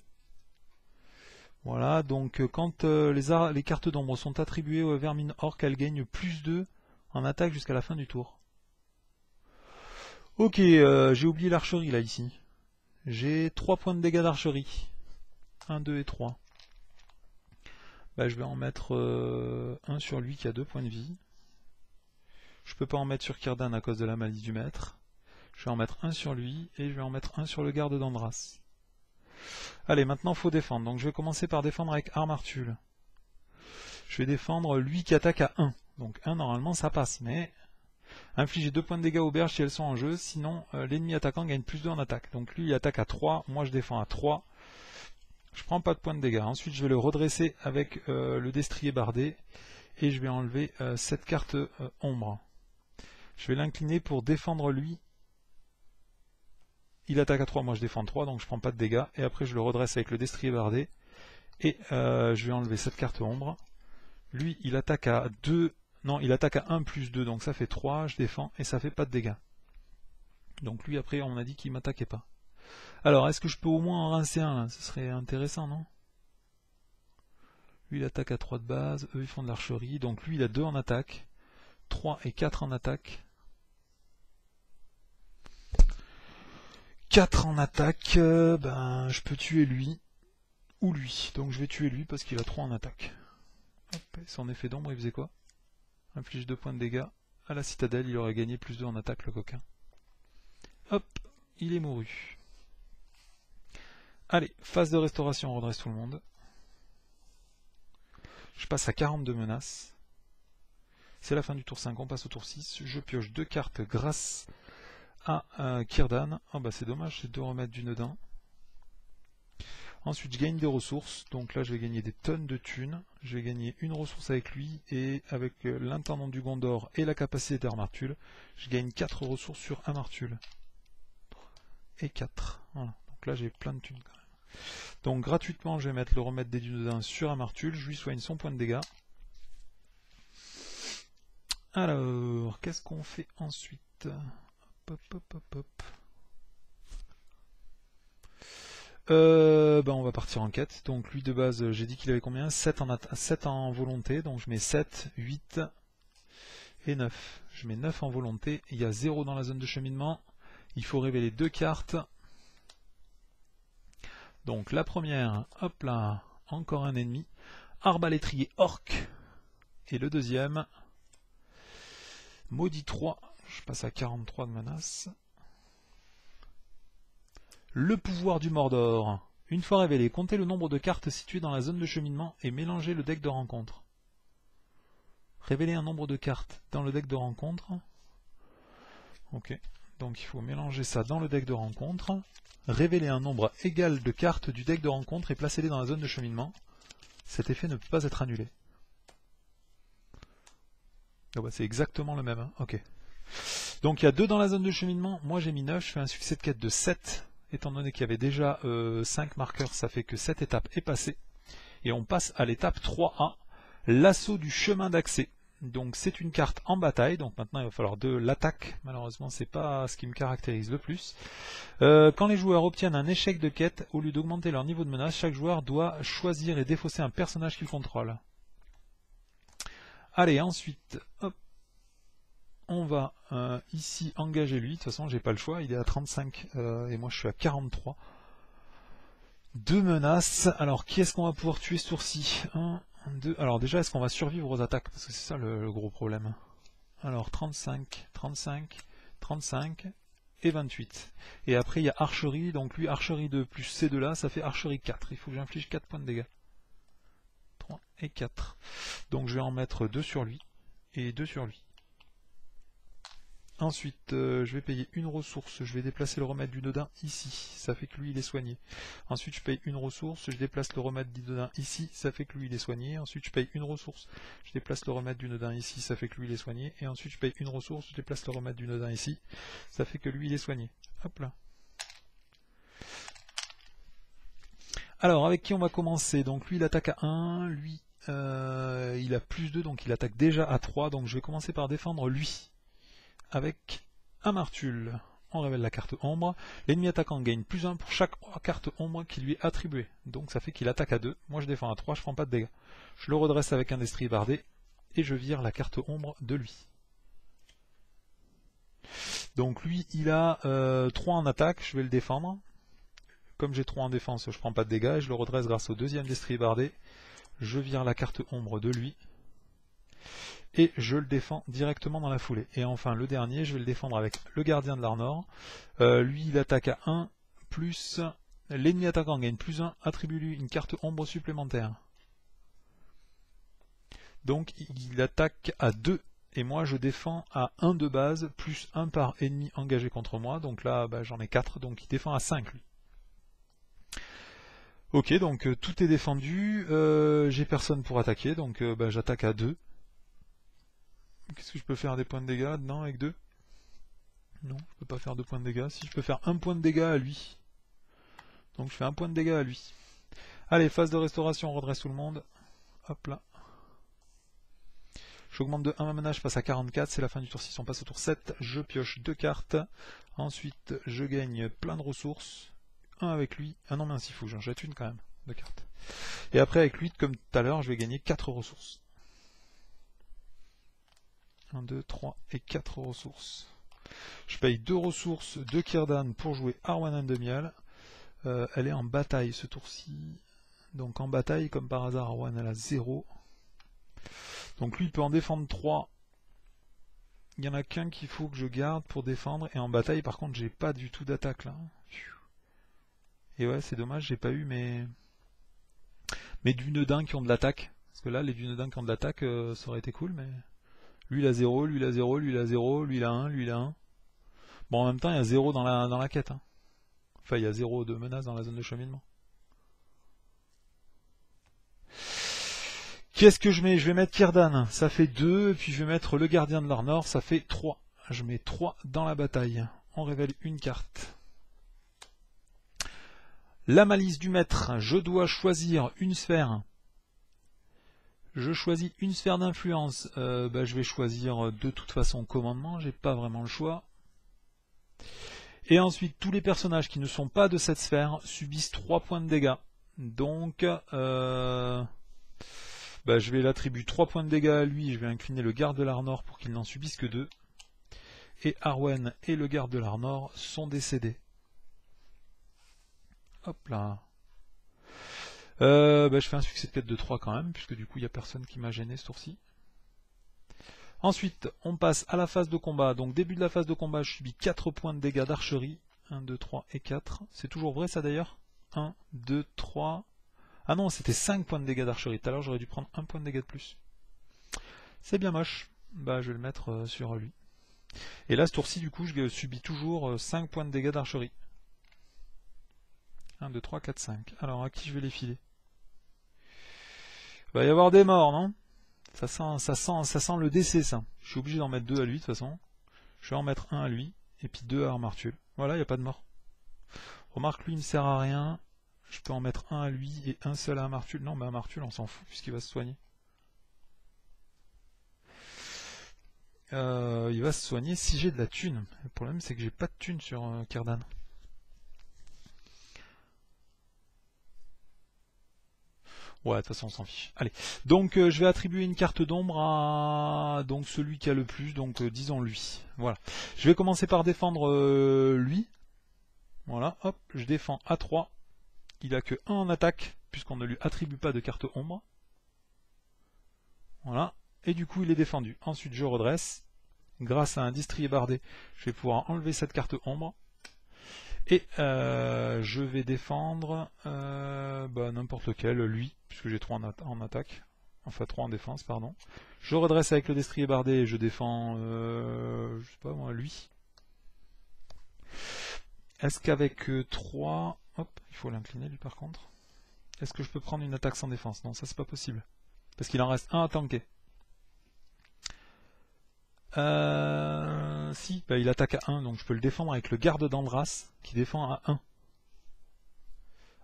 Voilà, donc quand les cartes d'ombre sont attribuées aux vermines orques, elles gagnent plus 2 en attaque jusqu'à la fin du tour. Ok, j'ai oublié l'archerie là ici. J'ai 3 points de dégâts d'archerie. 1, 2 et 3. Bah, je vais en mettre un sur lui qui a 2 points de vie. Je peux pas en mettre sur Círdan à cause de la malice du maître. Je vais en mettre un sur lui et je vais en mettre un sur le garde d'Andras. Allez, maintenant il faut défendre. Donc je vais commencer par défendre avec Armartul. Je vais défendre lui qui attaque à 1. Donc 1 normalement ça passe, mais infliger 2 points de dégâts aux berges si elles sont en jeu, sinon l'ennemi attaquant gagne plus 2 en attaque. Donc lui il attaque à 3, moi je défends à 3. Je prends pas de points de dégâts. Ensuite je vais le redresser avec le destrier bardé et je vais enlever cette carte ombre. Je vais l'incliner pour défendre lui. Il attaque à 3, moi je défends 3, donc je prends pas de dégâts. Et après je le redresse avec le destrier bardé. Et je vais enlever cette carte ombre. Lui il attaque à 2. Non, il attaque à 1 plus 2, donc ça fait 3, je défends, et ça fait pas de dégâts. Donc lui, après, on m'a dit qu'il m'attaquait pas. Alors, est-ce que je peux au moins en rincer un, là? Ce serait intéressant, non? Lui, il attaque à 3 de base, eux, ils font de l'archerie, donc lui, il a 2 en attaque, 3 et 4 en attaque. 4 en attaque, ben, je peux tuer lui, ou lui. Donc je vais tuer lui parce qu'il a 3 en attaque. Hop, son effet d'ombre, il faisait quoi? Inflige 2 points de dégâts à la citadelle, il aurait gagné plus 2 en attaque, le coquin. Hop, il est mouru. Allez, phase de restauration, on redresse tout le monde. Je passe à 42 menaces. C'est la fin du tour 5, on passe au tour 6. Je pioche 2 cartes grâce à Círdan. Oh bah c'est dommage, c'est de remettre du dedans. Ensuite je gagne des ressources, donc là je vais gagner des tonnes de thunes. Je vais gagner une ressource avec lui, et avec l'intendant du Gondor et la capacité d'Armartul, je gagne 4 ressources sur Amartul. Et 4. Voilà. Donc là j'ai plein de thunes quand même. Donc gratuitement je vais mettre le remède des Dunedains sur Amartul, je lui soigne son point de dégâts. Alors, qu'est-ce qu'on fait ensuite? Hop, hop, hop, hop. On va partir en quête. Donc lui de base, j'ai dit qu'il avait combien? 7 en volonté, donc je mets 7, 8 et 9. Je mets 9 en volonté, il y a 0 dans la zone de cheminement. Il faut révéler 2 cartes. Donc la première, hop là, encore un ennemi. Arbalétrier orc. Et le deuxième, maudit 3. Je passe à 43 de menace. Le pouvoir du Mordor. Une fois révélé, comptez le nombre de cartes situées dans la zone de cheminement et mélangez le deck de rencontre. Révéler un nombre de cartes dans le deck de rencontre. Ok, donc il faut mélanger ça dans le deck de rencontre. Révéler un nombre égal de cartes du deck de rencontre et placez-les dans la zone de cheminement. Cet effet ne peut pas être annulé. Oh bah c'est exactement le même, hein. Ok. Donc il y a 2 dans la zone de cheminement, moi j'ai mis 9, je fais un succès de quête de 7. Étant donné qu'il y avait déjà 5 marqueurs, ça fait que cette étape est passée. Et on passe à l'étape 3A, l'assaut du chemin d'accès. Donc c'est une carte en bataille, donc maintenant il va falloir de l'attaque. Malheureusement c'est pas ce qui me caractérise le plus. Quand les joueurs obtiennent un échec de quête, au lieu d'augmenter leur niveau de menace, chaque joueur doit choisir et défausser un personnage qu'il contrôle. Allez, ensuite, hop. On va ici engager lui, de toute façon j'ai pas le choix, il est à 35 et moi je suis à 43. 2 menaces, alors qui est-ce qu'on va pouvoir tuer ce tour-ci? 1, 2, alors déjà est-ce qu'on va survivre aux attaques? Parce que c'est ça le gros problème. Alors 35, 35, 35 et 28. Et après il y a archerie, donc lui archerie 2 plus ces deux là, ça fait archerie 4. Il faut que j'inflige 4 points de dégâts. 3 et 4. Donc je vais en mettre 2 sur lui et 2 sur lui. Ensuite, je vais payer une ressource, je vais déplacer le remède du Dodin ici, ça fait que lui il est soigné. Ensuite je paye une ressource, je déplace le remède du Dodin ici, ça fait que lui il est soigné. Ensuite je paye une ressource, je déplace le remède du Dodin ici, ça fait que lui il est soigné. Et ensuite je paye une ressource, je déplace le remède du Dodin ici, ça fait que lui il est soigné. Hop là. Alors avec qui on va commencer? Donc lui il attaque à 1, lui il a plus 2, donc il attaque déjà à 3, donc je vais commencer par défendre lui. Avec un martul, on révèle la carte ombre. L'ennemi attaquant gagne plus 1 pour chaque carte ombre qui lui est attribuée. Donc ça fait qu'il attaque à 2. Moi je défends à 3, je prends pas de dégâts. Je le redresse avec un destrier bardé et je vire la carte ombre de lui. Donc lui il a 3 en attaque, je vais le défendre. Comme j'ai 3 en défense, je prends pas de dégâts et je le redresse grâce au deuxième destrier bardé. Je vire la carte ombre de lui. Et je le défends directement dans la foulée. Et enfin le dernier, je vais le défendre avec le gardien de l'Arnor. Lui il attaque à 1, plus l'ennemi attaquant gagne plus 1, attribue-lui une carte ombre supplémentaire. Donc il attaque à 2, et moi je défends à 1 de base, plus 1 par ennemi engagé contre moi. Donc là j'en ai 4, donc il défend à 5 lui. Ok, donc tout est défendu, j'ai personne pour attaquer, donc j'attaque à 2. Qu'est-ce que je peux faire? Des points de dégâts? Non, avec 2? Non, je peux pas faire 2 points de dégâts. Si, je peux faire 1 point de dégâts à lui. Donc je fais 1 point de dégâts à lui. Allez, phase de restauration, on redresse tout le monde. Hop là. J'augmente de 1 ma mana, je passe à 44. C'est la fin du tour 6, on passe au tour 7. Je pioche 2 cartes. Ensuite, je gagne plein de ressources. 1 avec lui. Ah non, mince, il faut, j'en jette une quand même, de cartes. Et après, avec lui, comme tout à l'heure, je vais gagner 4 ressources. 1, 2, 3 et 4 ressources. Je paye 2 ressources de Círdan pour jouer Arwanan de Miel. Elle est en bataille ce tour-ci. Donc en bataille, comme par hasard, Arwan elle a 0. Donc lui il peut en défendre 3. Il n'y en a qu'un qu'il faut que je garde pour défendre. Et en bataille par contre j'ai pas du tout d'attaque là. Et ouais c'est dommage, j'ai pas eu mes dunedins qui ont de l'attaque. Parce que là les dunedins qui ont de l'attaque ça aurait été cool mais... Lui il a 0, lui il a 0, lui il a 0, lui il a 1, lui il a 1. Bon en même temps il y a 0 dans la quête. Hein. Enfin il y a 0 de menace dans la zone de cheminement. Qu'est-ce que je mets? Je vais mettre Círdan, ça fait 2, et puis je vais mettre le gardien de l'Arnor, ça fait 3. Je mets 3 dans la bataille. On révèle une carte. La malice du maître, je dois choisir une sphère. Je choisis une sphère d'influence. Je vais choisir de toute façon commandement, j'ai pas vraiment le choix. Et ensuite, tous les personnages qui ne sont pas de cette sphère subissent 3 points de dégâts. Donc, je vais l'attribuer 3 points de dégâts à lui. Je vais incliner le garde de l'Arnor pour qu'il n'en subisse que 2. Et Arwen et le garde de l'Arnor sont décédés. Hop là. Je fais un succès de 4 de 3 quand même, puisque du coup il n'y a personne qui m'a gêné ce tour-ci. Ensuite, on passe à la phase de combat. Donc début de la phase de combat, je subis 4 points de dégâts d'archerie. 1, 2, 3 et 4. C'est toujours vrai ça d'ailleurs? 1, 2, 3... Ah non, c'était 5 points de dégâts d'archerie. Tout à l'heure j'aurais dû prendre 1 point de dégâts de plus. C'est bien moche. Je vais le mettre sur lui. Et là, ce tour-ci, du coup, je subis toujours 5 points de dégâts d'archerie. 1, 2, 3, 4, 5. Alors, à qui je vais les filer? Il va y avoir des morts, non? Ça sent le décès, ça. Je suis obligé d'en mettre 2 à lui, de toute façon. Je vais en mettre 1 à lui, et puis 2 à Armartul. Voilà, il n'y a pas de mort. Remarque, lui, il ne sert à rien. Je peux en mettre 1 à lui et 1 seul à Armartul. Non, mais Armartul, on s'en fout, puisqu'il va se soigner. Il va se soigner si j'ai de la thune. Le problème, c'est que j'ai pas de thune sur Círdan. Ouais, de toute façon, on s'en fiche. Allez, donc je vais attribuer une carte d'ombre à donc celui qui a le plus, donc disons lui. Voilà. Je vais commencer par défendre lui. Voilà, hop, je défends à 3. Il a que 1 en attaque, puisqu'on ne lui attribue pas de carte ombre. Voilà, et du coup il est défendu. Ensuite je redresse. Grâce à un destrier bardé, je vais pouvoir enlever cette carte ombre. Et je vais défendre n'importe lequel, lui, puisque j'ai 3 en attaque. Enfin 3 en défense, pardon. Je redresse avec le destrier bardé et je défends, je sais pas moi, lui. Est-ce qu'avec 3... Hop, il faut l'incliner lui par contre. Est-ce que je peux prendre une attaque sans défense? Non, ça c'est pas possible. Parce qu'il en reste 1 à tanker. Si, il attaque à 1, donc je peux le défendre avec le garde d'Andras, qui défend à 1.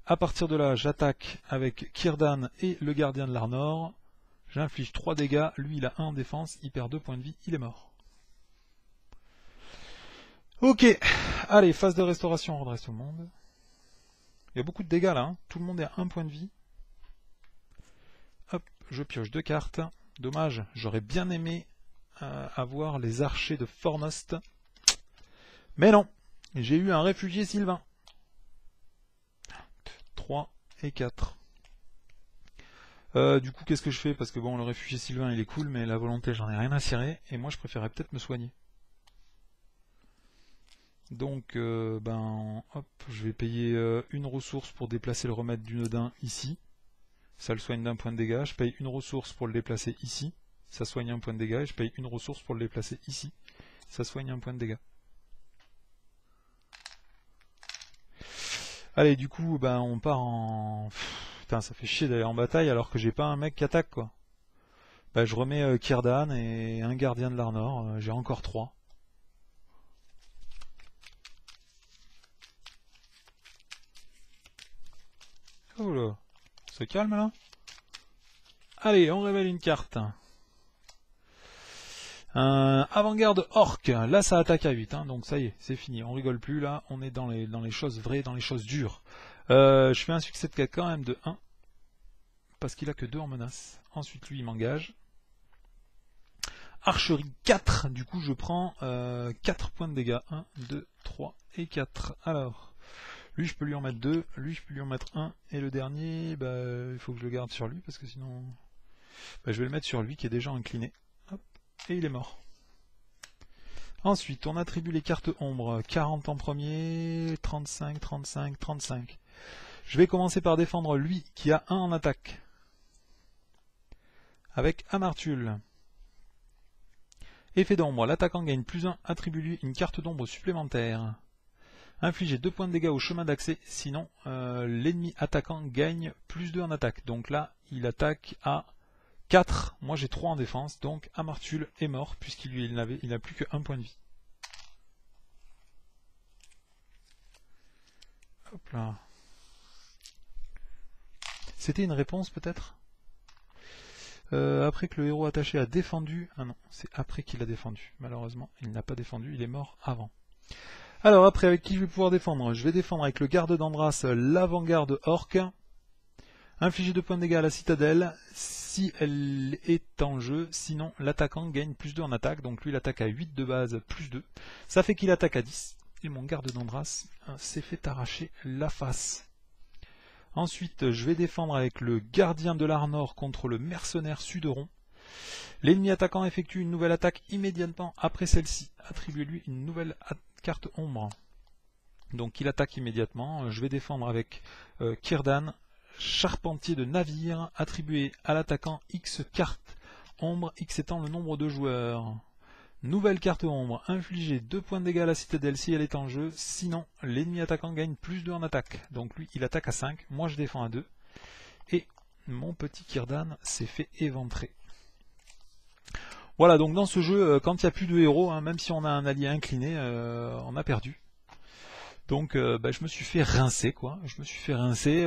A partir de là, j'attaque avec Círdan et le gardien de l'Arnor. J'inflige 3 dégâts, lui il a 1 en défense, il perd 2 points de vie, il est mort. Ok, allez, phase de restauration, on redresse tout le monde. Il y a beaucoup de dégâts là, hein. Tout le monde est à 1 point de vie. Hop, je pioche 2 cartes. Dommage, j'aurais bien aimé avoir les archers de Fornost. Mais non, j'ai eu un réfugié Sylvain. 3 et 4. Du coup, qu'est-ce que je fais? Parce que bon, le réfugié Sylvain, il est cool, mais la volonté, j'en ai rien à cirer. Et moi, je préférerais peut-être me soigner. Donc, hop, je vais payer une ressource pour déplacer le remède du Nodin ici. Ça le soigne d'un point de dégâts. Je paye une ressource pour le déplacer ici. Ça soigne un point de dégâts. Et je paye une ressource pour le déplacer ici. Ça soigne un point de dégâts. Allez, du coup, on part en... Putain, ça fait chier d'aller en bataille alors que j'ai pas un mec qui attaque, quoi. Je remets Círdan et un gardien de l'Arnor. J'ai encore 3. Oh là, on se calme là. Allez, on révèle une carte. Avant-garde orc, là ça attaque à 8, hein, donc ça y est, c'est fini, on rigole plus là, on est dans les choses vraies, dans les choses dures. Je fais un succès de 4 quand même de 1, parce qu'il a que 2 en menace. Ensuite lui il m'engage. Archerie 4, du coup je prends 4 points de dégâts, 1, 2, 3 et 4. Alors, lui je peux lui en mettre 2, lui je peux lui en mettre 1, et le dernier, il faut que je le garde sur lui, parce que sinon... je vais le mettre sur lui qui est déjà incliné. Hop. Et il est mort. Ensuite, on attribue les cartes ombres. 40 en premier, 35, 35, 35. Je vais commencer par défendre lui, qui a 1 en attaque. Avec Amartul. Effet d'ombre. L'attaquant gagne +1, attribue-lui une carte d'ombre supplémentaire. Infligez 2 points de dégâts au chemin d'accès, sinon l'ennemi attaquant gagne +2 en attaque. Donc là, il attaque à 4, moi j'ai 3 en défense, donc Amartul est mort, puisqu'il n'a plus que 1 point de vie. Hop là. C'était une réponse peut-être après que le héros attaché a défendu... Ah non, c'est après qu'il a défendu. Malheureusement, il n'a pas défendu, il est mort avant. Alors après, avec qui je vais pouvoir défendre? Je vais défendre avec le garde d'Andras, l'avant-garde orc. Infliger 2 points de dégâts à la citadelle si elle est en jeu, sinon l'attaquant gagne plus 2 en attaque, donc lui il attaque à 8 de base plus 2. Ça fait qu'il attaque à 10, et mon garde d'Andras s'est fait arracher la face. Ensuite, je vais défendre avec le gardien de l'Arnor contre le mercenaire Suderon. L'ennemi attaquant effectue une nouvelle attaque immédiatement après celle-ci. Attribuez-lui une nouvelle carte ombre. Donc il attaque immédiatement. Je vais défendre avec Círdan, charpentier de navire, attribué à l'attaquant X cartes ombre, X étant le nombre de joueurs. Nouvelle carte ombre, infliger 2 points de dégâts à la citadelle si elle est en jeu, sinon l'ennemi attaquant gagne plus 2 en attaque. Donc lui il attaque à 5, moi je défends à 2. Et mon petit Círdan s'est fait éventrer. Voilà, donc dans ce jeu, quand il n'y a plus de héros, hein, même si on a un allié incliné, on a perdu. Donc je me suis fait rincer, quoi. Je me suis fait rincer.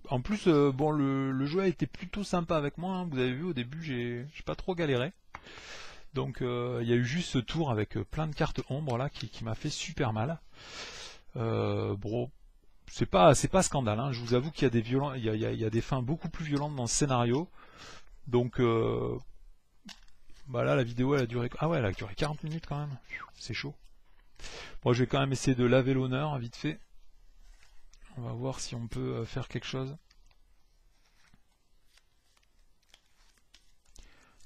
En plus, bon, le jeu a été plutôt sympa avec moi. Hein. Vous avez vu, au début, j'ai pas trop galéré. Donc il y a eu juste ce tour avec plein de cartes ombres là qui m'a fait super mal. Bon, c'est pas scandale. Hein. Je vous avoue qu'il y a des violents, il y a des fins beaucoup plus violentes dans ce scénario. Donc bah là la vidéo elle a duré, ah ouais, elle a duré 40 minutes quand même. C'est chaud. Bon, je vais quand même essayer de laver l'honneur vite fait. On va voir si on peut faire quelque chose.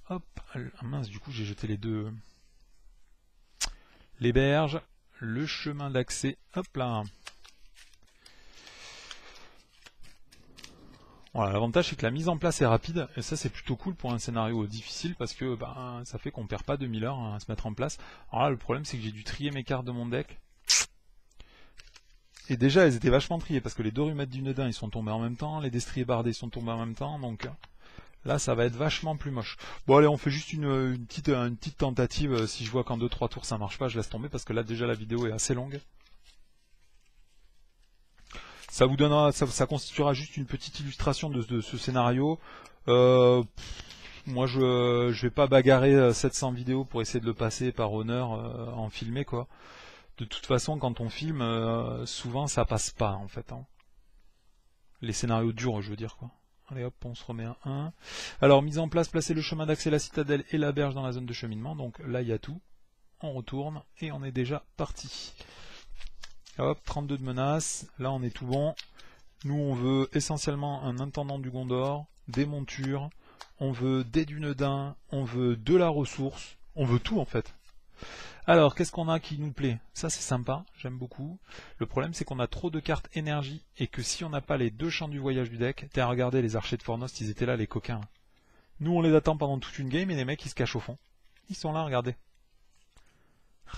Hop, ah mince, du coup j'ai jeté les deux. Les berges, le chemin d'accès, hop là. Voilà, l'avantage c'est que la mise en place est rapide, et ça c'est plutôt cool pour un scénario difficile, parce que ça fait qu'on perd pas 2000 heures à se mettre en place. Alors là le problème c'est que j'ai dû trier mes cartes de mon deck. Et déjà elles étaient vachement triées, parce que les 2 Rumètres du Nedin ils sont tombés en même temps, les Destriers Bardés sont tombés en même temps, donc là ça va être vachement plus moche. Bon allez, on fait juste une petite tentative. Si je vois qu'en 2-3 tours ça marche pas, je laisse tomber, parce que là déjà la vidéo est assez longue. Ça vous donnera, ça constituera juste une petite illustration de ce scénario. Moi je vais pas bagarrer 700 vidéos pour essayer de le passer par honneur en filmé, quoi. De toute façon quand on filme, souvent ça passe pas en fait. Hein. Les scénarios durs, je veux dire, quoi. Allez hop, on se remet à 1. Alors mise en place, placer le chemin d'accès, la citadelle et la berge dans la zone de cheminement. Donc là il y a tout. On retourne et on est déjà parti. Hop, 32 de menaces, là on est tout bon. Nous on veut essentiellement un intendant du Gondor, des montures, on veut des Dunedain, on veut de la ressource, on veut tout en fait. Alors qu'est-ce qu'on a qui nous plaît? Ça c'est sympa, j'aime beaucoup. Le problème c'est qu'on a trop de cartes énergie et que si on n'a pas les 2 champs du voyage du deck, t'as regardé les archers de Fornost, ils étaient là les coquins. Nous on les attend pendant toute une game et les mecs ils se cachent au fond. Ils sont là, regardez.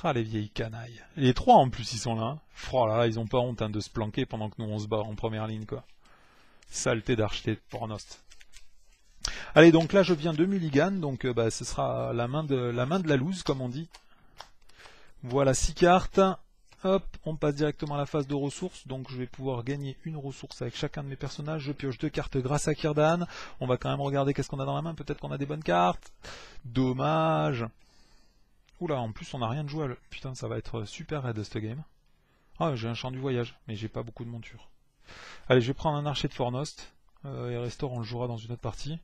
Ah les vieilles canailles. Les 3 en plus ils sont là. Hein. Oh là là, ils ont pas honte de se planquer pendant que nous on se bat en première ligne, quoi. Saleté d'archité de Fornost. Allez, donc là je viens de mulligan, donc ce sera la main de la loose comme on dit. Voilà 6 cartes. Hop, on passe directement à la phase de ressources, donc je vais pouvoir gagner une ressource avec chacun de mes personnages. Je pioche 2 cartes grâce à Círdan. On va quand même regarder qu'est-ce qu'on a dans la main, peut-être qu'on a des bonnes cartes. Dommage. Oula, en plus on n'a rien de jouable. Putain, ça va être super raide cette game. Ah, j'ai un champ du voyage, mais j'ai pas beaucoup de monture. Allez, je vais prendre un archer de Fornost. Et Restore, on le jouera dans une autre partie.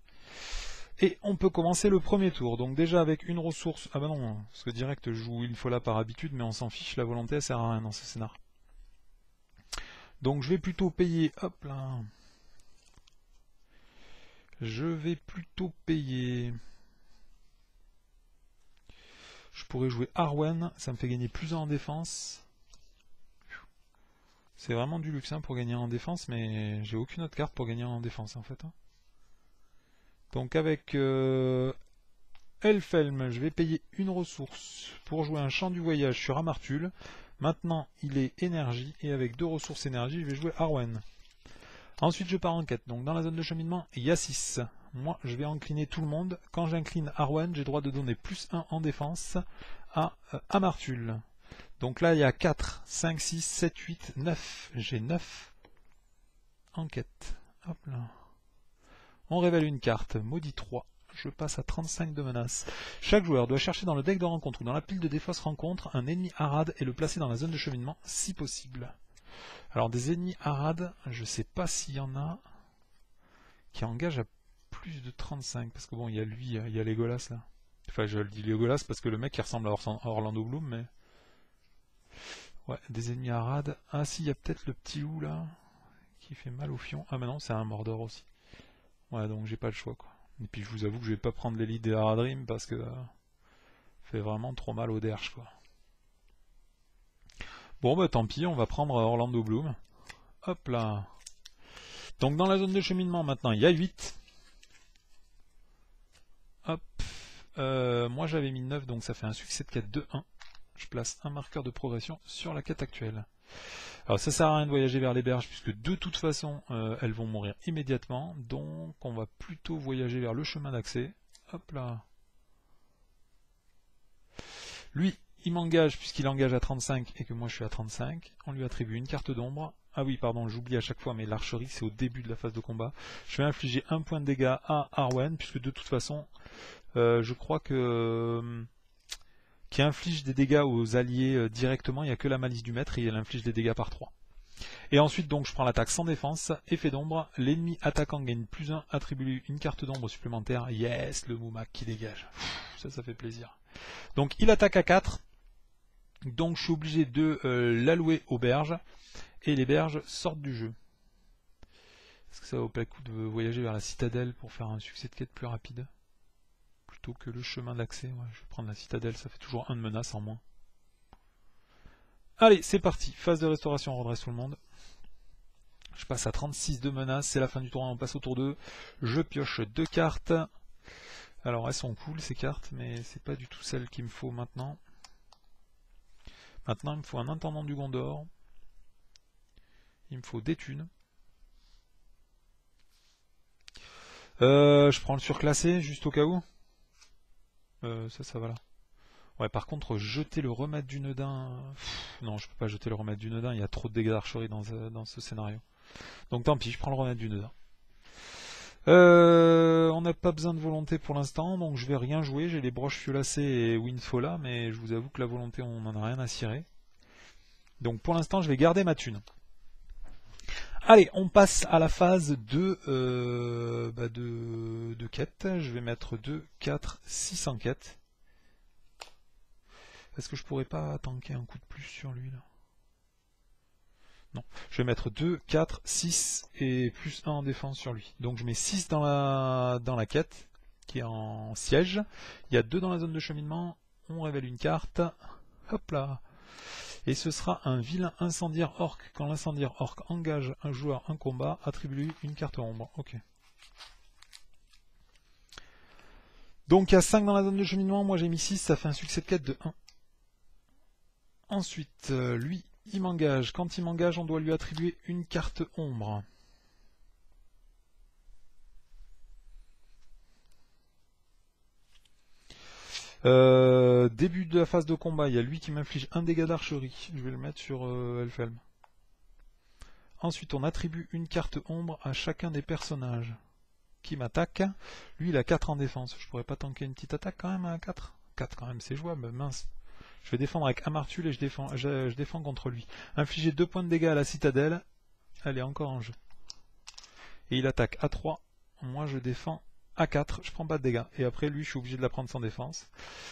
Et on peut commencer le premier tour. Donc déjà avec une ressource... Ah bah non, parce que direct je joue une fois là par habitude, mais on s'en fiche, la volonté elle sert à rien dans ce scénar. Donc je vais plutôt payer... Hop là. Je vais plutôt payer... Je pourrais jouer Arwen, ça me fait gagner plus 1 en défense. C'est vraiment du luxe hein, pour gagner en défense, mais j'ai aucune autre carte pour gagner en défense en fait. Hein. Donc avec Elfhelm, je vais payer une ressource pour jouer un champ du voyage sur Amartul. Maintenant il est énergie, et avec 2 ressources énergie, je vais jouer Arwen. Ensuite je pars en quête, donc dans la zone de cheminement, il y a 6. Moi je vais incliner tout le monde. Quand j'incline Arwen, j'ai droit de donner plus 1 en défense à Amartul. Donc là il y a 4, 5, 6, 7, 8, 9. J'ai 9 en quête. Hop là. On révèle une carte, Maudit 3. je passe à 35 de menaces. Chaque joueur doit chercher dans le deck de rencontre ou dans la pile de défausse rencontre un ennemi Arad et le placer dans la zone de cheminement si possible. Alors des ennemis Arad, je sais pas s'il y en a qui engagent à plus de 35, parce que bon, il y a lui, il y a Legolas là. Enfin, je le dis Legolas parce que le mec il ressemble à Orlando Bloom, mais... Ouais, des ennemis Arad. Ah si, il y a peut-être le petit loup là, qui fait mal au fion. Ah mais non, c'est un Mordor aussi. Ouais, donc j'ai pas le choix quoi. Et puis je vous avoue que je vais pas prendre l'élite des Haradrim parce que... fait vraiment trop mal au derche quoi. Bon bah tant pis, on va prendre Orlando Bloom. Hop là. Donc dans la zone de cheminement maintenant, il y a 8. Hop. Moi j'avais mis 9, donc ça fait un succès de quête de 1. Je place un marqueur de progression sur la quête actuelle. Alors ça sert à rien de voyager vers les berges, puisque de toute façon, elles vont mourir immédiatement. Donc on va plutôt voyager vers le chemin d'accès. Hop là. Lui, il m'engage, puisqu'il engage à 35 et que moi je suis à 35. On lui attribue une carte d'ombre. Ah oui, pardon, j'oublie à chaque fois, mais l'archerie, c'est au début de la phase de combat. Je vais infliger un point de dégâts à Arwen, puisque de toute façon, je crois que... qui inflige des dégâts aux alliés directement, il n'y a que la malice du maître et elle inflige des dégâts par 3. Et ensuite, donc, je prends l'attaque sans défense, effet d'ombre, l'ennemi attaquant gagne +1, attribue une carte d'ombre supplémentaire. Yes, le Moumak qui dégage. Ça fait plaisir. Donc, il attaque à 4. Donc, je suis obligé de l'allouer aux berges. Et les berges sortent du jeu. Est-ce que ça vaut pas le coup de voyager vers la citadelle pour faire un succès de quête plus rapide? Plutôt que le chemin d'accès. Ouais, je vais prendre la citadelle, ça fait toujours 1 de menace en moins. Allez, c'est parti. Phase de restauration, on redresse tout le monde. Je passe à 36 de menace, c'est la fin du tour, on passe au tour 2. Je pioche 2 cartes. Alors elles sont cool ces cartes, mais c'est pas du tout celles qu'il me faut maintenant. Maintenant il me faut un intendant du Gondor. Il me faut des thunes. Je prends le surclassé, juste au cas où. Ça va là. Ouais, par contre, jeter le remède du Neudin... non, je peux pas jeter le remède du Neudin, il y a trop de dégâts d'archerie dans ce scénario. Donc tant pis, je prends le remède du Neudin. On n'a pas besoin de volonté pour l'instant, donc je vais rien jouer. J'ai les broches violacées et Windfalla, mais je vous avoue que la volonté, on n'en a rien à cirer. Donc pour l'instant, je vais garder ma thune. Allez, on passe à la phase de quête. Je vais mettre 2, 4, 6 en quête. Est-ce que je pourrais pas tanker un coup de plus sur lui là? Non. Je vais mettre 2, 4, 6 et plus 1 en défense sur lui. Donc je mets 6 dans la quête, qui est en siège. Il y a 2 dans la zone de cheminement. On révèle une carte. Hop là. Et ce sera un vilain incendiaire orc. Quand l'incendiaire orc engage un joueur en combat, attribue-lui une carte ombre. Ok. Donc il y a 5 dans la zone de cheminement. Moi j'ai mis 6, ça fait un succès de quête de 1. Ensuite, lui, il m'engage. Quand il m'engage, on doit lui attribuer une carte ombre. Début de la phase de combat, il y a lui qui m'inflige un dégât d'archerie. Je vais le mettre sur Elfhelm. Ensuite, on attribue une carte ombre à chacun des personnages qui m'attaquent. Lui, il a 4 en défense. Je pourrais pas tanker une petite attaque quand même à 4 ? 4 quand même, c'est jouable, mince. Je vais défendre avec Amartul et je défends contre lui. Infliger 2 points de dégâts à la citadelle. Elle est encore en jeu. Et il attaque à 3. Moi, je défends à 4. Je prends pas de dégâts. Et après, lui, je suis obligé de la prendre sans défense.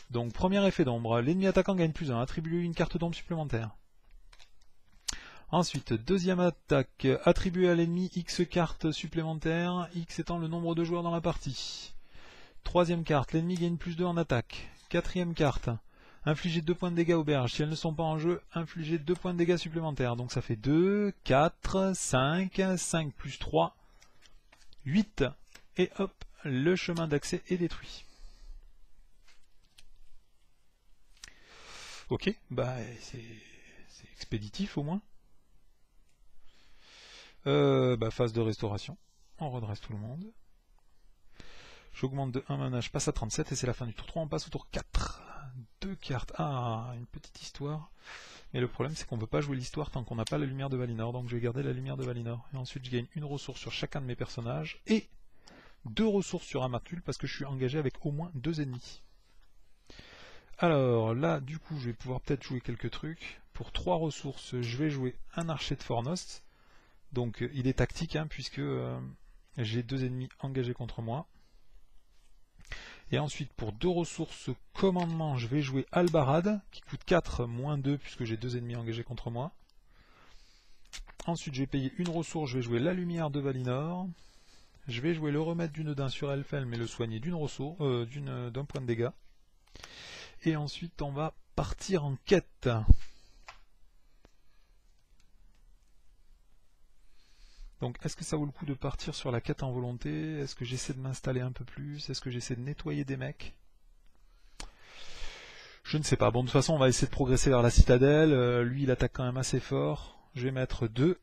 Donc, premier effet d'ombre. L'ennemi attaquant gagne +1. Attribue-lui une carte d'ombre supplémentaire. Ensuite, deuxième attaque. Attribuer à l'ennemi X cartes supplémentaires. X étant le nombre de joueurs dans la partie. Troisième carte. L'ennemi gagne +2 en attaque. Quatrième carte. Infliger 2 points de dégâts aux berges. Si elles ne sont pas en jeu, infliger 2 points de dégâts supplémentaires. Donc ça fait 2, 4, 5, 5 plus 3, 8. Et hop, le chemin d'accès est détruit. Ok, bah c'est expéditif au moins. Phase de restauration. On redresse tout le monde. J'augmente de 1 mana, je passe à 37 et c'est la fin du tour 3, on passe au tour 4. 2 cartes. Ah, une petite histoire. Mais le problème c'est qu'on ne peut pas jouer l'histoire tant qu'on n'a pas la lumière de Valinor, donc je vais garder la lumière de Valinor. Et ensuite je gagne une ressource sur chacun de mes personnages et 2 ressources sur Amartul parce que je suis engagé avec au moins 2 ennemis. Alors là, du coup, je vais pouvoir peut-être jouer quelques trucs. Pour 3 ressources, je vais jouer un archer de Fornost. Donc il est tactique, hein, puisque j'ai 2 ennemis engagés contre moi. Et ensuite, pour 2 ressources commandement, je vais jouer Albarad, qui coûte 4, moins 2, puisque j'ai 2 ennemis engagés contre moi. Ensuite, je vais payer une ressource, je vais jouer la lumière de Valinor. Je vais jouer le remède du Nodin sur Elfhelm, mais le soigner d'une ressource, d'un point de dégâts. Et ensuite, on va partir en quête. Donc, est-ce que ça vaut le coup de partir sur la quête en volonté? Est-ce que j'essaie de m'installer un peu plus? Est-ce que j'essaie de nettoyer des mecs? Je ne sais pas. Bon, de toute façon, on va essayer de progresser vers la citadelle. Lui, il attaque quand même assez fort. Je vais mettre 1.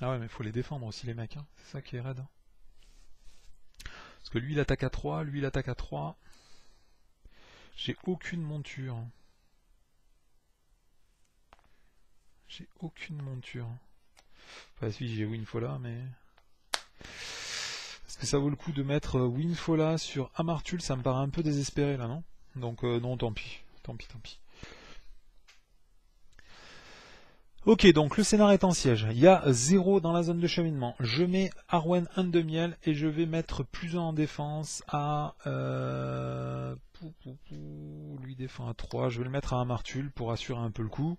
Ah ouais, mais il faut les défendre aussi, les mecs. Hein. C'est ça qui est raide. Parce que lui, il attaque à 3. Lui, il attaque à 3. J'ai aucune monture. J'ai aucune monture. Enfin, si, j'ai Winfola, mais... Est-ce que ça vaut le coup de mettre Winfola sur Amartul? Ça me paraît un peu désespéré, là, non? Donc, non, tant pis. Tant pis, tant pis. Ok, donc le scénario est en siège. Il y a 0 dans la zone de cheminement. Je mets Arwen 1 de miel et je vais mettre plus 1 en défense à... Lui défend à 3. Je vais le mettre à Amartul pour assurer un peu le coup.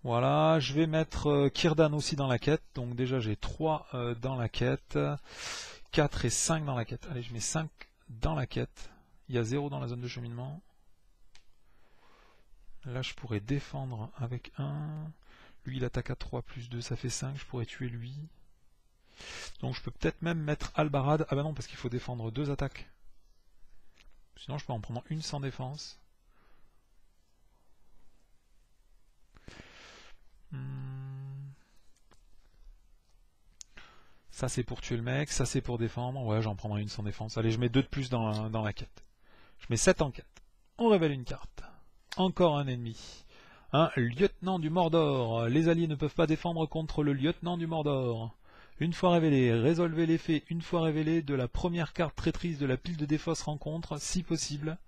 Voilà, je vais mettre Círdan aussi dans la quête. Donc déjà j'ai 3 dans la quête. 4 et 5 dans la quête. Allez, je mets 5 dans la quête. Il y a 0 dans la zone de cheminement. Là, je pourrais défendre avec 1. Lui, il attaque à 3 plus 2, ça fait 5. Je pourrais tuer lui. Donc, je peux peut-être même mettre Albarad. Ah bah non, parce qu'il faut défendre 2 attaques. Sinon, je peux en prendre une sans défense. Ça, c'est pour tuer le mec. Ça, c'est pour défendre. Ouais, j'en prendrai une sans défense. Allez, je mets 2 de plus dans la quête. Je mets 7 en quête. On révèle une carte. Encore un ennemi. Un lieutenant du Mordor. Les alliés ne peuvent pas défendre contre le lieutenant du Mordor. Une fois révélé, résolvez l'effet une fois révélé de la première carte traîtrise de la pile de défausse rencontre, si possible.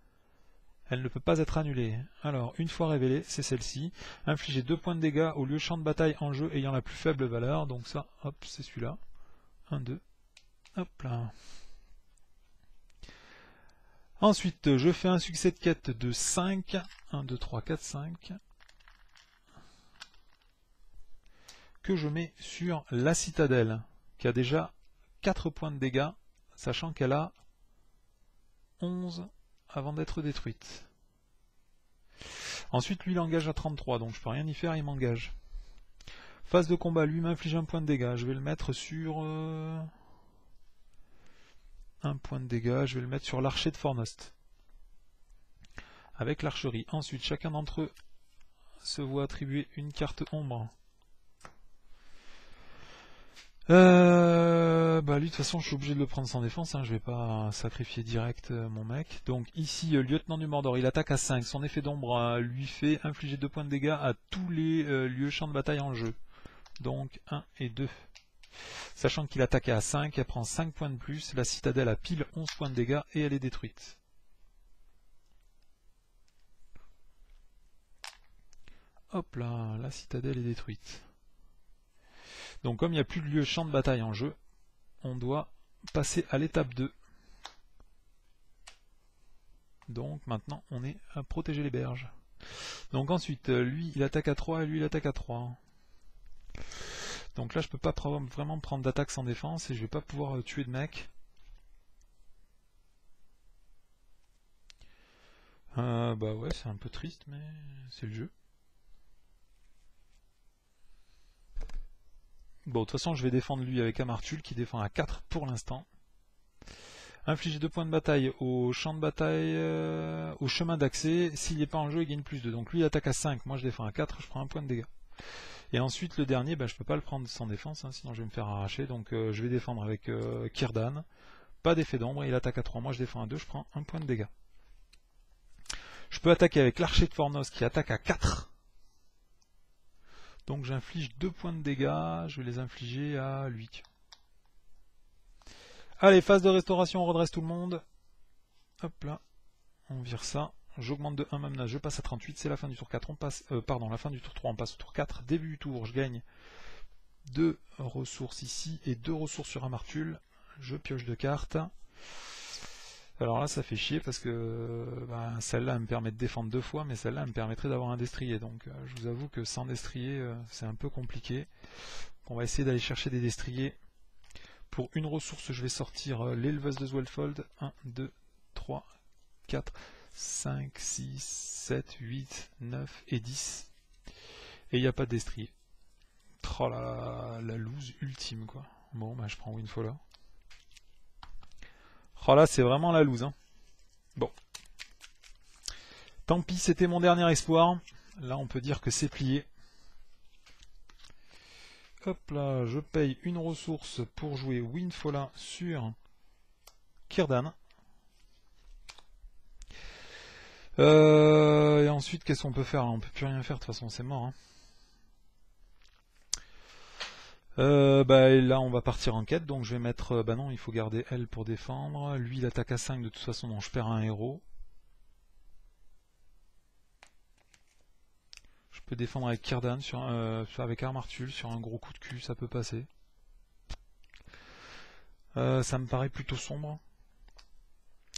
Elle ne peut pas être annulée. Alors, une fois révélée, c'est celle-ci. Infligez 2 points de dégâts au lieu champ de bataille en jeu ayant la plus faible valeur. Donc ça, hop, c'est celui-là. 1, 2. Hop là. Ensuite, je fais un succès de quête de 5. 1, 2, 3, 4, 5. Que je mets sur la citadelle, qui a déjà 4 points de dégâts, sachant qu'elle a 11 avant d'être détruite. Ensuite, lui, il engage à 33, donc je peux rien y faire, il m'engage. Phase de combat, lui m'inflige un point de dégâts, je vais le mettre sur... un point de dégâts, je vais le mettre sur l'archer de Fornost. Avec l'archerie. Ensuite, chacun d'entre eux se voit attribuer une carte ombre. Lui de toute façon je suis obligé de le prendre sans défense, hein, je vais pas sacrifier direct mon mec. Donc ici lieutenant du Mordor, il attaque à 5, son effet d'ombre lui fait infliger 2 points de dégâts à tous les lieux champs de bataille en jeu. Donc 1 et 2. Sachant qu'il attaque à 5, elle prend 5 points de plus, la citadelle a pile 11 points de dégâts et elle est détruite. Hop là, la citadelle est détruite. Donc comme il n'y a plus de lieu champ de bataille en jeu, on doit passer à l'étape 2. Donc maintenant on est à protéger les berges. Donc ensuite, lui il attaque à 3 et lui il attaque à 3. Donc là je peux pas vraiment prendre d'attaque sans défense et je vais pas pouvoir tuer de mec. Bah ouais, c'est un peu triste mais c'est le jeu. Bon, de toute façon, je vais défendre lui avec Amartul qui défend à 4 pour l'instant. Infliger 2 points de bataille au champ de bataille, au chemin d'accès. S'il n'est pas en jeu, il gagne plus 2. Donc lui, il attaque à 5. Moi, je défends à 4. Je prends un point de dégâts. Et ensuite, le dernier, je ne peux pas le prendre sans défense, hein, sinon je vais me faire arracher. Donc je vais défendre avec Círdan. Pas d'effet d'ombre. Il attaque à 3. Moi, je défends à 2. Je prends un point de dégâts. Je peux attaquer avec l'archer de Fornost qui attaque à 4. Donc j'inflige 2 points de dégâts, je vais les infliger à lui. Allez, phase de restauration, on redresse tout le monde. Hop là, on vire ça. J'augmente de 1 ma menace, je passe à 38, c'est la fin du tour 4, on passe, la fin du tour 3, on passe au tour 4. Début du tour, je gagne 2 ressources ici et 2 ressources sur Amartul. Je pioche 2 cartes. Alors là, ça fait chier parce que celle-là me permet de défendre 2 fois, mais celle-là me permettrait d'avoir un destrier. Donc je vous avoue que sans destrier, c'est un peu compliqué. On va essayer d'aller chercher des destriers. Pour une ressource, je vais sortir l'éleveuse de Zwelfold. 1, 2, 3, 4, 5, 6, 7, 8, 9 et 10. Et il n'y a pas de destrier. Oh là là, la loose ultime quoi. Bon, bah je prends Windfall. Oh là, c'est vraiment la loose. Hein. Bon. Tant pis, c'était mon dernier espoir. Là, on peut dire que c'est plié. Hop là, je paye une ressource pour jouer Windfall sur Círdan. Et ensuite, qu'est-ce qu'on peut faire? On peut plus rien faire, de toute façon, c'est mort. Hein. Là on va partir en quête, donc je vais mettre, non il faut garder elle pour défendre, lui il attaque à 5 de toute façon donc je perds un héros. Je peux défendre avec Círdan, avec Amartul sur un gros coup de cul, ça peut passer. Ça me paraît plutôt sombre.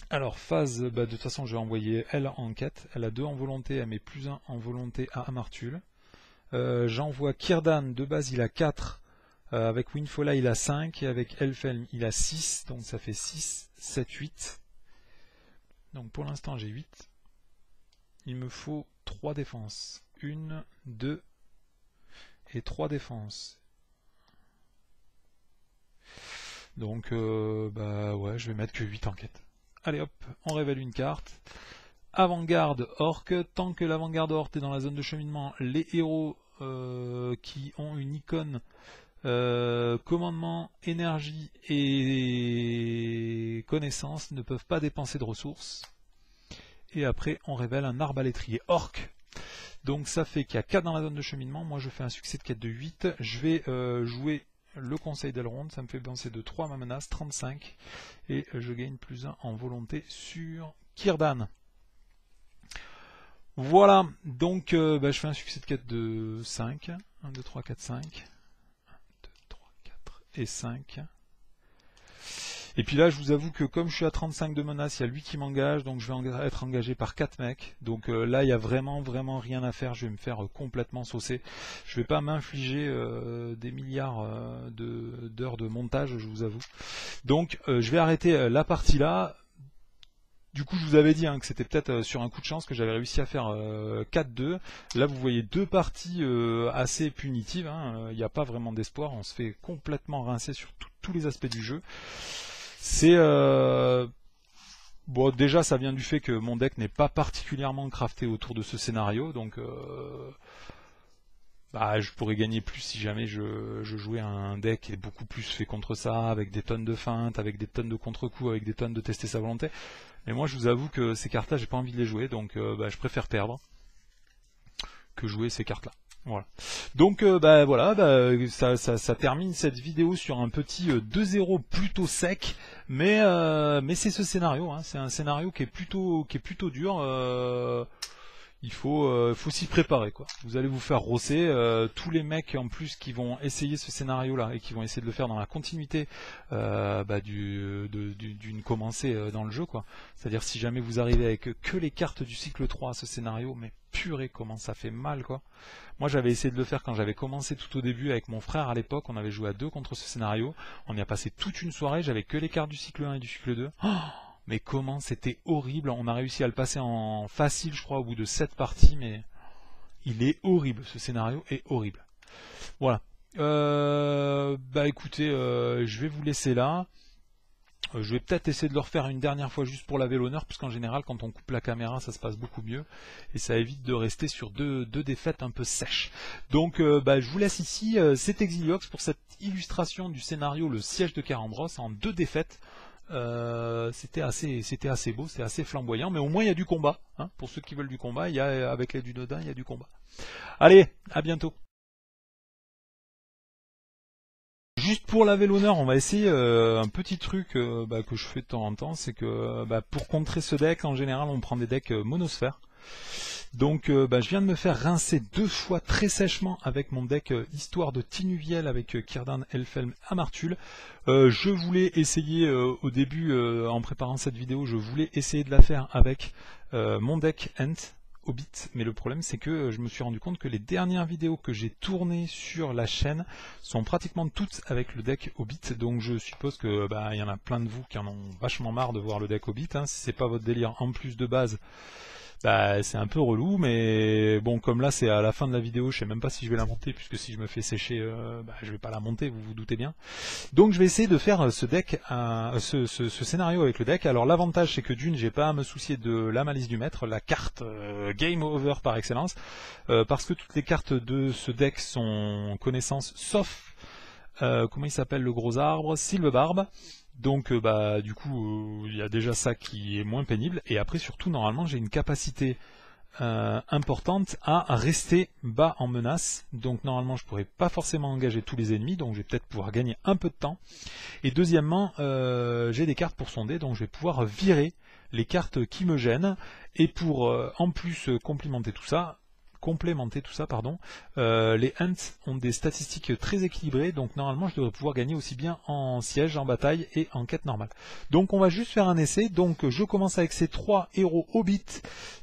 Alors phase, de toute façon je vais envoyer elle en quête, elle a 2 en volonté, elle met plus 1 en volonté à Amartul. J'envoie Círdan, de base il a 4. Avec Windfall il a 5 et avec Elfhelm il a 6, donc ça fait 6, 7, 8. Donc pour l'instant j'ai 8. Il me faut 3 défenses. 1, 2 et 3 défenses. Donc ouais, je vais mettre que 8 en quête. Allez hop, on révèle une carte. Avant-garde orc. Tant que l'avant-garde orc est dans la zone de cheminement, les héros qui ont une icône commandement, énergie et connaissance ne peuvent pas dépenser de ressources. Et après on révèle un arbalétrier orc. Donc ça fait qu'il y a 4 dans la zone de cheminement. Moi je fais un succès de quête de 8. Je vais jouer le conseil d'Elrond. Ça me fait balancer de 3 ma menace, 35. Et je gagne plus 1 en volonté sur Círdan. Voilà, donc je fais un succès de quête de 5. 1, 2, 3, 4, 5. Et 5. Et puis là je vous avoue que comme je suis à 35 de menace, il y a lui qui m'engage, donc je vais être engagé par 4 mecs. Donc là il y a vraiment rien à faire, je vais me faire complètement saucer. Je vais pas m'infliger des milliards d'heures de montage, je vous avoue. Donc je vais arrêter la partie là. Du coup, je vous avais dit que c'était peut-être sur un coup de chance que j'avais réussi à faire 4-2. Là, vous voyez 2 parties assez punitives. Il n'y a pas vraiment d'espoir. On se fait complètement rincer sur tous les aspects du jeu. C'est bon, déjà, ça vient du fait que mon deck n'est pas particulièrement crafté autour de ce scénario. Donc, je pourrais gagner plus si jamais je jouais un deck qui est beaucoup plus fait contre ça, avec des tonnes de feintes, avec des tonnes de contre-coups, avec des tonnes de tester sa volonté. Mais moi je vous avoue que ces cartes là j'ai pas envie de les jouer, donc je préfère perdre que jouer ces cartes là. Voilà. Donc voilà, ça termine cette vidéo sur un petit 2-0 plutôt sec, mais c'est ce scénario, c'est un scénario qui est plutôt dur. Il faut s'y préparer quoi. Vous allez vous faire rosser. Tous les mecs en plus qui vont essayer ce scénario là et qui vont essayer de le faire dans la continuité d'une commencée dans le jeu quoi. C'est-à-dire si jamais vous arrivez avec que les cartes du cycle 3 à ce scénario, mais purée comment ça fait mal quoi. Moi j'avais essayé de le faire quand j'avais commencé tout au début avec mon frère à l'époque, on avait joué à 2 contre ce scénario. On y a passé toute une soirée, j'avais que les cartes du cycle 1 et du cycle 2. Mais comment c'était horrible, on a réussi à le passer en facile je crois au bout de 7 parties, mais il est horrible, ce scénario est horrible. Voilà. Écoutez, je vais vous laisser là. Je vais peut-être essayer de le refaire une dernière fois juste pour laver l'honneur, puisqu'en général quand on coupe la caméra ça se passe beaucoup mieux, et ça évite de rester sur deux défaites un peu sèches. Donc je vous laisse ici, c'est Exiliox pour cette illustration du scénario Le Siège de Karambros en 2 défaites. C'était assez beau, c'était assez flamboyant, mais au moins il y a du combat, pour ceux qui veulent du combat, avec l'aide du Nodin il y a du combat. Allez, à bientôt. Juste pour laver l'honneur, on va essayer un petit truc que je fais de temps en temps, c'est que pour contrer ce deck, en général on prend des decks monosphères. Donc je viens de me faire rincer 2 fois très sèchement avec mon deck Histoire de Tinuviel avec Círdan, Elfhelm, Amartul. Je voulais essayer au début, en préparant cette vidéo, je voulais essayer de la faire avec mon deck Ent, Hobbit, mais le problème c'est que je me suis rendu compte que les dernières vidéos que j'ai tournées sur la chaîne sont pratiquement toutes avec le deck Hobbit, donc je suppose que il y en a plein de vous qui en ont vachement marre de voir le deck Hobbit, hein. Si c'est pas votre délire en plus de base, c'est un peu relou, mais bon, comme là c'est à la fin de la vidéo, je sais même pas si je vais la monter, puisque si je me fais sécher, je vais pas la monter, vous vous doutez bien. Donc je vais essayer de faire ce deck, ce scénario avec le deck. Alors l'avantage c'est que d'une, j'ai pas à me soucier de la malice du maître, la carte Game Over par excellence, parce que toutes les cartes de ce deck sont connaissances, sauf, comment il s'appelle le gros arbre, Sylvebarbe. Donc du coup il y a déjà ça qui est moins pénible, et après surtout normalement j'ai une capacité importante à rester bas en menace, donc normalement je pourrais pas forcément engager tous les ennemis, donc je vais peut-être pouvoir gagner un peu de temps. Et deuxièmement, j'ai des cartes pour sonder, donc je vais pouvoir virer les cartes qui me gênent, et pour en plus complémenter tout ça, les Ents ont des statistiques très équilibrées, donc normalement je devrais pouvoir gagner aussi bien en siège, en bataille et en quête normale. Donc on va juste faire un essai, donc je commence avec ces 3 héros Hobbit,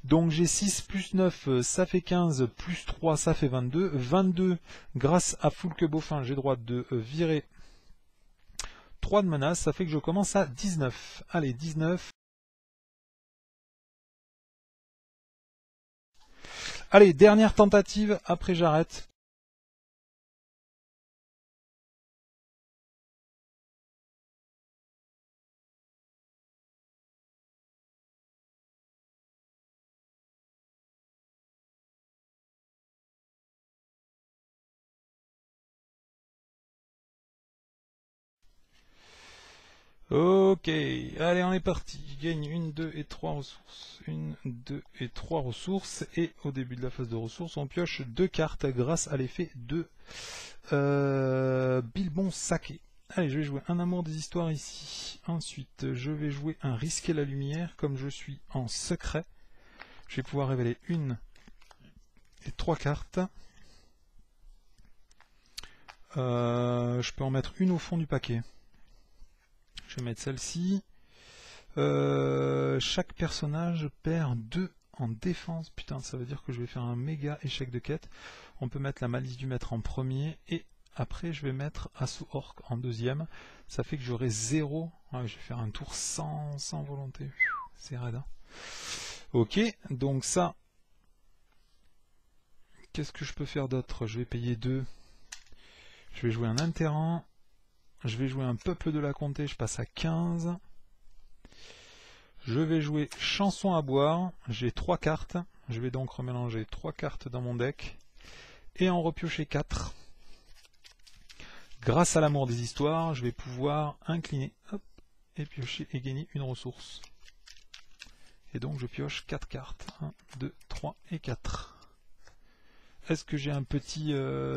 donc j'ai 6 plus 9, ça fait 15, plus 3, ça fait 22, 22, grâce à Foulque Beaufin, j'ai droit de virer 3 de menace, ça fait que je commence à 19. Allez, 19. Allez, dernière tentative, après j'arrête. Ok, allez on est parti, je gagne 1, 2 et 3 ressources, 1, 2 et 3 ressources, et au début de la phase de ressources on pioche 2 cartes grâce à l'effet de Bilbon Saké. Allez, je vais jouer un amour des histoires ici, ensuite je vais jouer un risquer la lumière, comme je suis en secret, je vais pouvoir révéler 1 et 3 cartes, je peux en mettre une au fond du paquet. Je vais mettre celle-ci. Chaque personnage perd 2 en défense. Putain, ça veut dire que je vais faire un méga échec de quête. On peut mettre la malice du maître en premier. Et après, je vais mettre Assaut Orc en deuxième. Ça fait que j'aurai 0. Ah, je vais faire un tour sans volonté. C'est raide, hein. Ok, donc ça. Qu'est-ce que je peux faire d'autre? Je vais payer 2. Je vais jouer un interrant. Je vais jouer un peuple de la comté, je passe à 15. Je vais jouer chanson à boire, j'ai 3 cartes. Je vais donc remélanger 3 cartes dans mon deck et en repiocher 4. Grâce à l'amour des histoires, je vais pouvoir incliner, hop, et piocher et gagner une ressource. Et donc je pioche 4 cartes. 1, 2, 3 et 4. Est-ce que j'ai un petit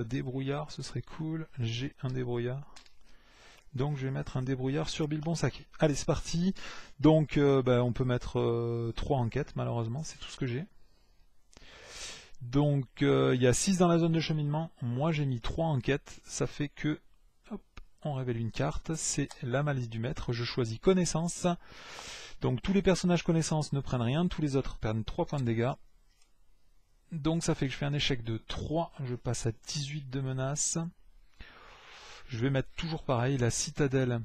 débrouillard? Ce serait cool. J'ai un débrouillard. Donc je vais mettre un débrouillard sur Bilbon Saké. Allez, c'est parti. Donc on peut mettre 3 enquêtes, malheureusement, c'est tout ce que j'ai. Donc il y a 6 dans la zone de cheminement. Moi j'ai mis 3 enquêtes. Ça fait que, hop, on révèle une carte. C'est la malice du maître. Je choisis connaissance. Donc tous les personnages connaissance ne prennent rien. Tous les autres perdent 3 points de dégâts. Donc ça fait que je fais un échec de 3. Je passe à 18 de menace. Je vais mettre toujours pareil, la citadelle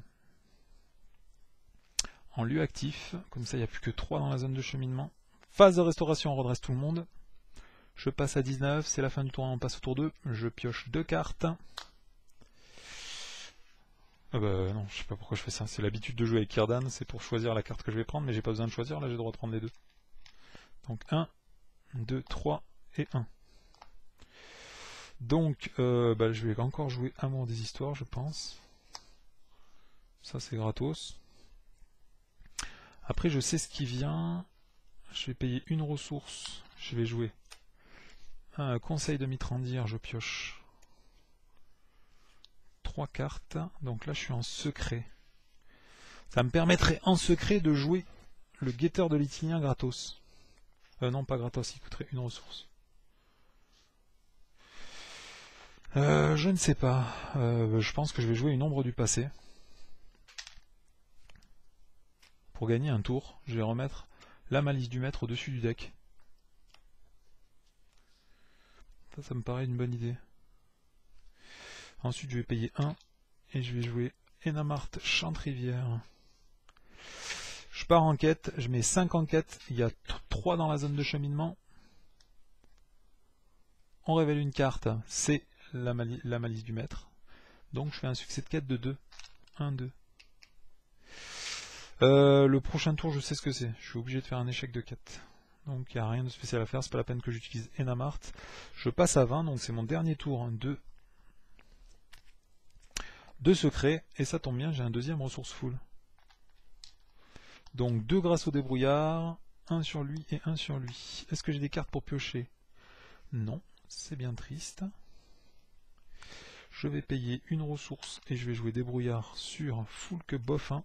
en lieu actif, comme ça il n'y a plus que 3 dans la zone de cheminement. Phase de restauration, on redresse tout le monde. Je passe à 19, c'est la fin du tour, on passe au tour 2. Je pioche 2 cartes. Non, je sais pas pourquoi je fais ça, c'est l'habitude de jouer avec Círdan, c'est pour choisir la carte que je vais prendre, mais j'ai pas besoin de choisir, là j'ai le droit de prendre les 2. Donc 1, 2, 3 et 1. Donc je vais encore jouer Amour des histoires, je pense. Ça c'est gratos. Après je sais ce qui vient. Je vais payer une ressource. Je vais jouer un conseil de Mitrandir, je pioche 3 cartes. Donc là, je suis en secret. Ça me permettrait en secret de jouer le guetteur de Lithilien gratos. Non, pas gratos, il coûterait une ressource. Je ne sais pas. Je pense que je vais jouer une ombre du passé. Pour gagner un tour, je vais remettre la malice du maître au-dessus du deck. Ça me paraît une bonne idée. Ensuite, je vais payer 1 et je vais jouer Enamart Chante-Rivière. Je pars en quête, je mets 5 en quête, il y a 3 dans la zone de cheminement. On révèle une carte, c'est la malice du maître. Donc je fais un succès de quête de 2. 1, 2. Le prochain tour, je sais ce que c'est. Je suis obligé de faire un échec de quête. Donc il n'y a rien de spécial à faire, c'est pas la peine que j'utilise Enamart. Je passe à 20, donc c'est mon dernier tour. 2 secrets, et ça tombe bien, j'ai un deuxième ressource full. Donc 2 grâce au débrouillard, 1 sur lui et 1 sur lui. Est-ce que j'ai des cartes pour piocher? Non, c'est bien triste. Je vais payer une ressource et je vais jouer débrouillard sur Foulque Boffin.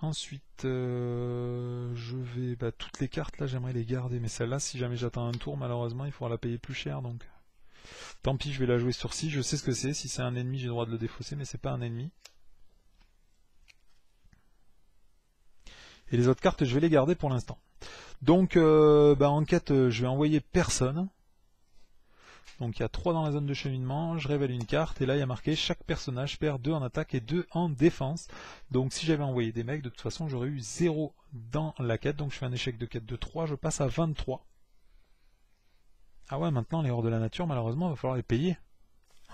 Ensuite, je vais... toutes les cartes là, j'aimerais les garder, mais celle-là, si jamais j'attends un tour, malheureusement, il faudra la payer plus cher, donc... Tant pis, je vais la jouer sur 6, je sais ce que c'est. Si c'est un ennemi, j'ai le droit de le défausser, mais c'est pas un ennemi. Et les autres cartes, je vais les garder pour l'instant. Donc, en quête, je vais envoyer personne. Donc, il y a 3 dans la zone de cheminement. Je révèle une carte. Et là, il y a marqué chaque personnage perd 2 en attaque et 2 en défense. Donc, si j'avais envoyé des mecs, de toute façon, j'aurais eu 0 dans la quête. Donc, je fais un échec de quête de 3. Je passe à 23. Ah ouais, maintenant, les hors de la nature, malheureusement, il va falloir les payer.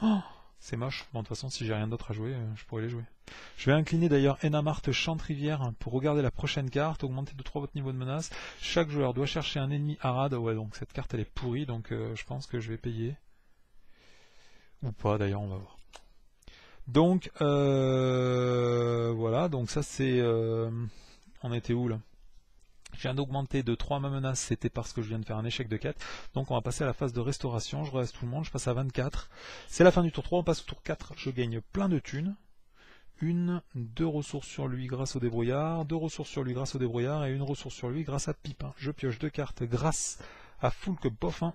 Oh, c'est moche. Bon, de toute façon, si j'ai rien d'autre à jouer, je pourrais les jouer. Je vais incliner d'ailleurs Enamart Chante-Rivière pour regarder la prochaine carte, augmenter de 3 votre niveau de menace. Chaque joueur doit chercher un ennemi Arad. Ouais, donc cette carte elle est pourrie, donc je pense que je vais payer. Ou pas d'ailleurs, on va voir. Donc, voilà, donc ça c'est... on était où là? Je viens d'augmenter de 3 ma menace, c'était parce que je viens de faire un échec de quête. Donc on va passer à la phase de restauration, je reste tout le monde, je passe à 24. C'est la fin du tour 3, on passe au tour 4, je gagne plein de thunes. 2 ressources sur lui grâce au débrouillard, 2 ressources sur lui grâce au débrouillard et 1 ressource sur lui grâce à Pipin. Je pioche 2 cartes grâce à Foulque Boffin.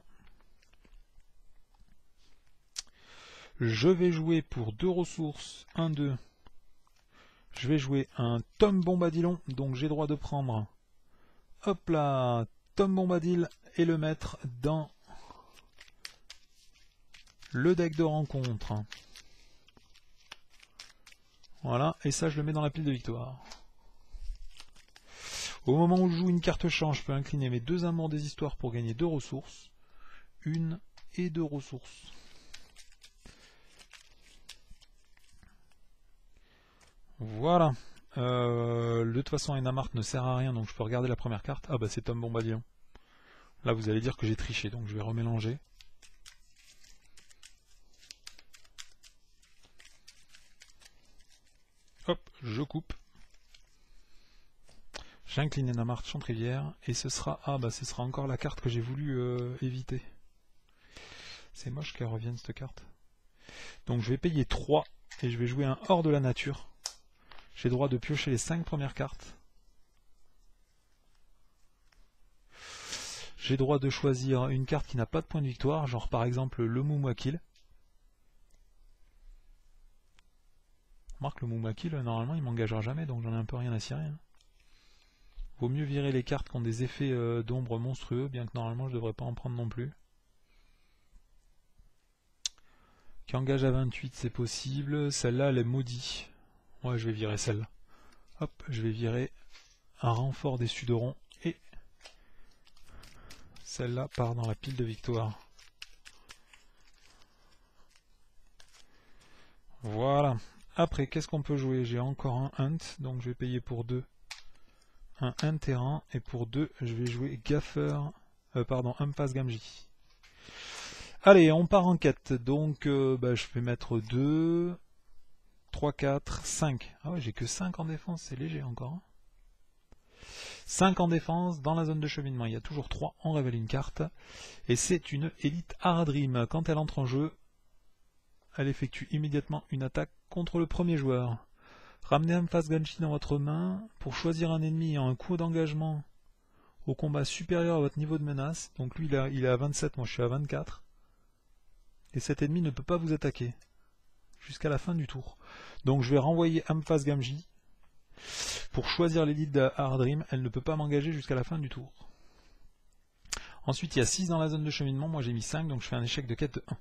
Je vais jouer pour 2 ressources, 1, 2. Je vais jouer un Tom Bombadilon, donc j'ai droit de prendre, hop là, Tom Bombadil et le mettre dans le deck de rencontre. Voilà, et ça je le mets dans la pile de victoire. Au moment où je joue une carte change, je peux incliner mes 2 amours des histoires pour gagner 2 ressources. 1 et 2 ressources. Voilà. De toute façon, Enamart ne sert à rien, donc je peux regarder la première carte. Ah bah c'est Tom Bombadillon. Là vous allez dire que j'ai triché, donc je vais remélanger. Hop, je coupe. J'incline Enamart Chante-Rivière et ce sera ce sera encore la carte que j'ai voulu éviter. C'est moche qu'elle revienne cette carte. Donc je vais payer 3 et je vais jouer un hors de la nature. J'ai droit de piocher les 5 premières cartes. J'ai droit de choisir une carte qui n'a pas de point de victoire, genre par exemple le Moumouakil. Remarque, le Moumouakil, normalement il m'engagera jamais, donc j'en ai un peu rien à cirer. Vaut mieux virer les cartes qui ont des effets d'ombre monstrueux, bien que normalement je devrais pas en prendre non plus. Qui engage à 28, c'est possible. Celle-là, elle est maudite. Ouais, je vais virer celle-là. Hop, je vais virer un renfort des Suderons et celle-là part dans la pile de victoire. Voilà. Après, qu'est-ce qu'on peut jouer? J'ai encore un Hunt, donc je vais payer pour 2 un Hunt terrain, et pour 2, je vais jouer Gaffeur, Impasse Gamji. Allez, on part en quête, donc je vais mettre 2, 3, 4, 5. Ah ouais, j'ai que 5 en défense, c'est léger encore. Hein. 5 en défense, dans la zone de cheminement, il y a toujours 3, on révèle une carte, et c'est une élite Haradrim. Quand elle entre en jeu, elle effectue immédiatement une attaque contre le premier joueur. Ramenez Amphaze Gamgee dans votre main pour choisir un ennemi ayant un coût d'engagement au combat supérieur à votre niveau de menace. Donc lui il est à 27, moi je suis à 24. Et cet ennemi ne peut pas vous attaquer jusqu'à la fin du tour. Donc je vais renvoyer Amphaze Gamgee pour choisir l'élite de Haradrim. Elle ne peut pas m'engager jusqu'à la fin du tour. Ensuite il y a 6 dans la zone de cheminement, moi j'ai mis 5, donc je fais un échec de quête de 1.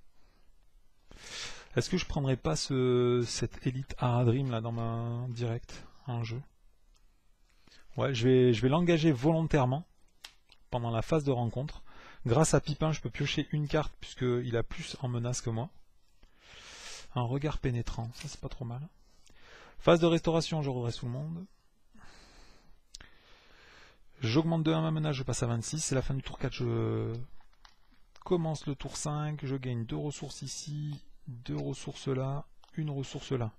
Est-ce que je prendrais pas cette élite Haradrim là dans ma direct en jeu? Ouais, je vais l'engager volontairement pendant la phase de rencontre. Grâce à Pipin, je peux piocher une carte puisqu'il a plus en menace que moi. Un regard pénétrant, ça c'est pas trop mal. Phase de restauration, je redresse tout le monde. J'augmente de 1 ma menace, je passe à 26. C'est la fin du tour 4, je commence le tour 5. Je gagne 2 ressources ici, 2 ressources là, 1 ressource là.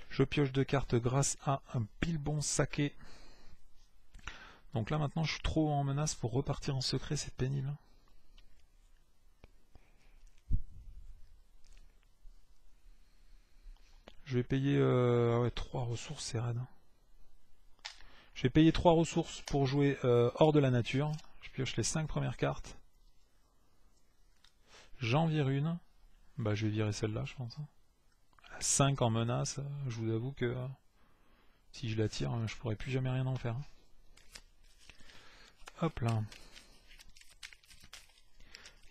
Je pioche 2 cartes grâce à un Bilbon Saké. Donc là maintenant je suis trop en menace pour repartir en secret, c'est pénible. Je vais payer 3 ressources, c'est raide. Je vais payer 3 ressources pour jouer hors de la nature. Je pioche les 5 premières cartes. J'en vire une. Bah je vais virer celle-là je pense. 5 en menace, je vous avoue que si je la tire, je pourrais plus jamais rien en faire. Hop là.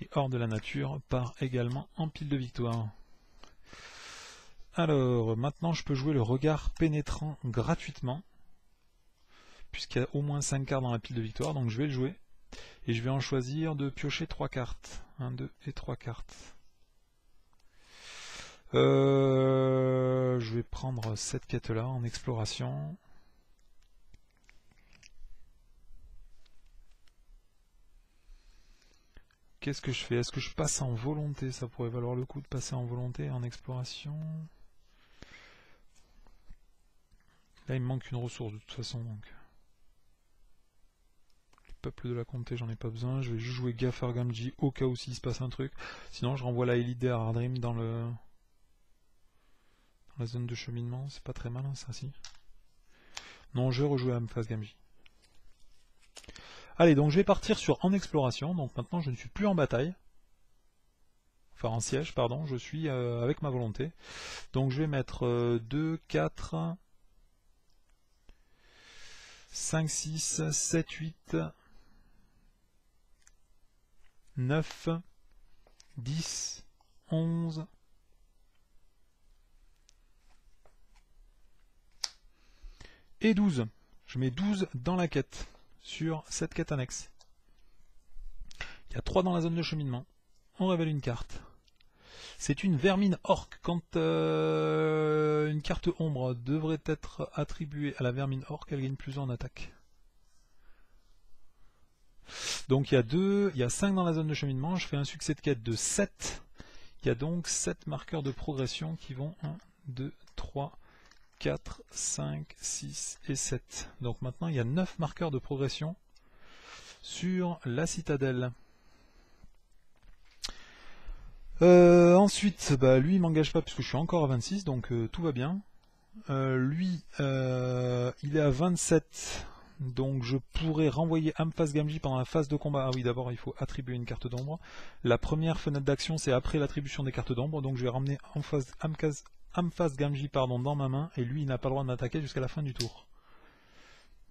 Et hors de la nature part également en pile de victoire. Alors, maintenant je peux jouer le regard pénétrant gratuitement, puisqu'il y a au moins 5 cartes dans la pile de victoire, donc je vais le jouer. Et je vais en choisir de piocher 3 cartes. 1, 2 et 3 cartes. Je vais prendre cette quête-là en exploration. Qu'est-ce que je fais? Est-ce que je passe en volonté? Ça pourrait valoir le coup de passer en volonté en exploration. Là, il me manque une ressource de toute façon. Donc. Le peuple de la comté, j'en ai pas besoin. Je vais juste jouer Gaffer Gamgee au cas où s'il se passe un truc. Sinon, je renvoie la élite des Haradrim dans la zone de cheminement. C'est pas très malin, ça, si. Non, je vais rejouer Amphaze Gamgee. Allez, donc je vais partir sur en exploration. Donc maintenant, je ne suis plus en bataille. Enfin, en siège, pardon. Je suis avec ma volonté. Donc je vais mettre 2, 4... 5, 6, 7, 8, 9, 10, 11, et 12. Je mets 12 dans la quête, sur cette quête annexe. Il y a 3 dans la zone de cheminement. On révèle une carte. C'est une vermine orque. Quand une carte ombre devrait être attribuée à la vermine orque, elle gagne plus en attaque. Donc il y a 5 dans la zone de cheminement. Je fais un succès de quête de 7. Il y a donc 7 marqueurs de progression qui vont 1, 2, 3, 4, 5, 6 et 7. Donc maintenant il y a 9 marqueurs de progression sur la citadelle. Ensuite, lui il m'engage pas puisque je suis encore à 26, donc tout va bien. Lui, il est à 27, donc je pourrais renvoyer Amphaze Gamgee pendant la phase de combat. Ah oui, d'abord il faut attribuer une carte d'ombre. La première fenêtre d'action c'est après l'attribution des cartes d'ombre, donc je vais ramener Amphaze Gamgee dans ma main, et lui il n'a pas le droit de m'attaquer jusqu'à la fin du tour.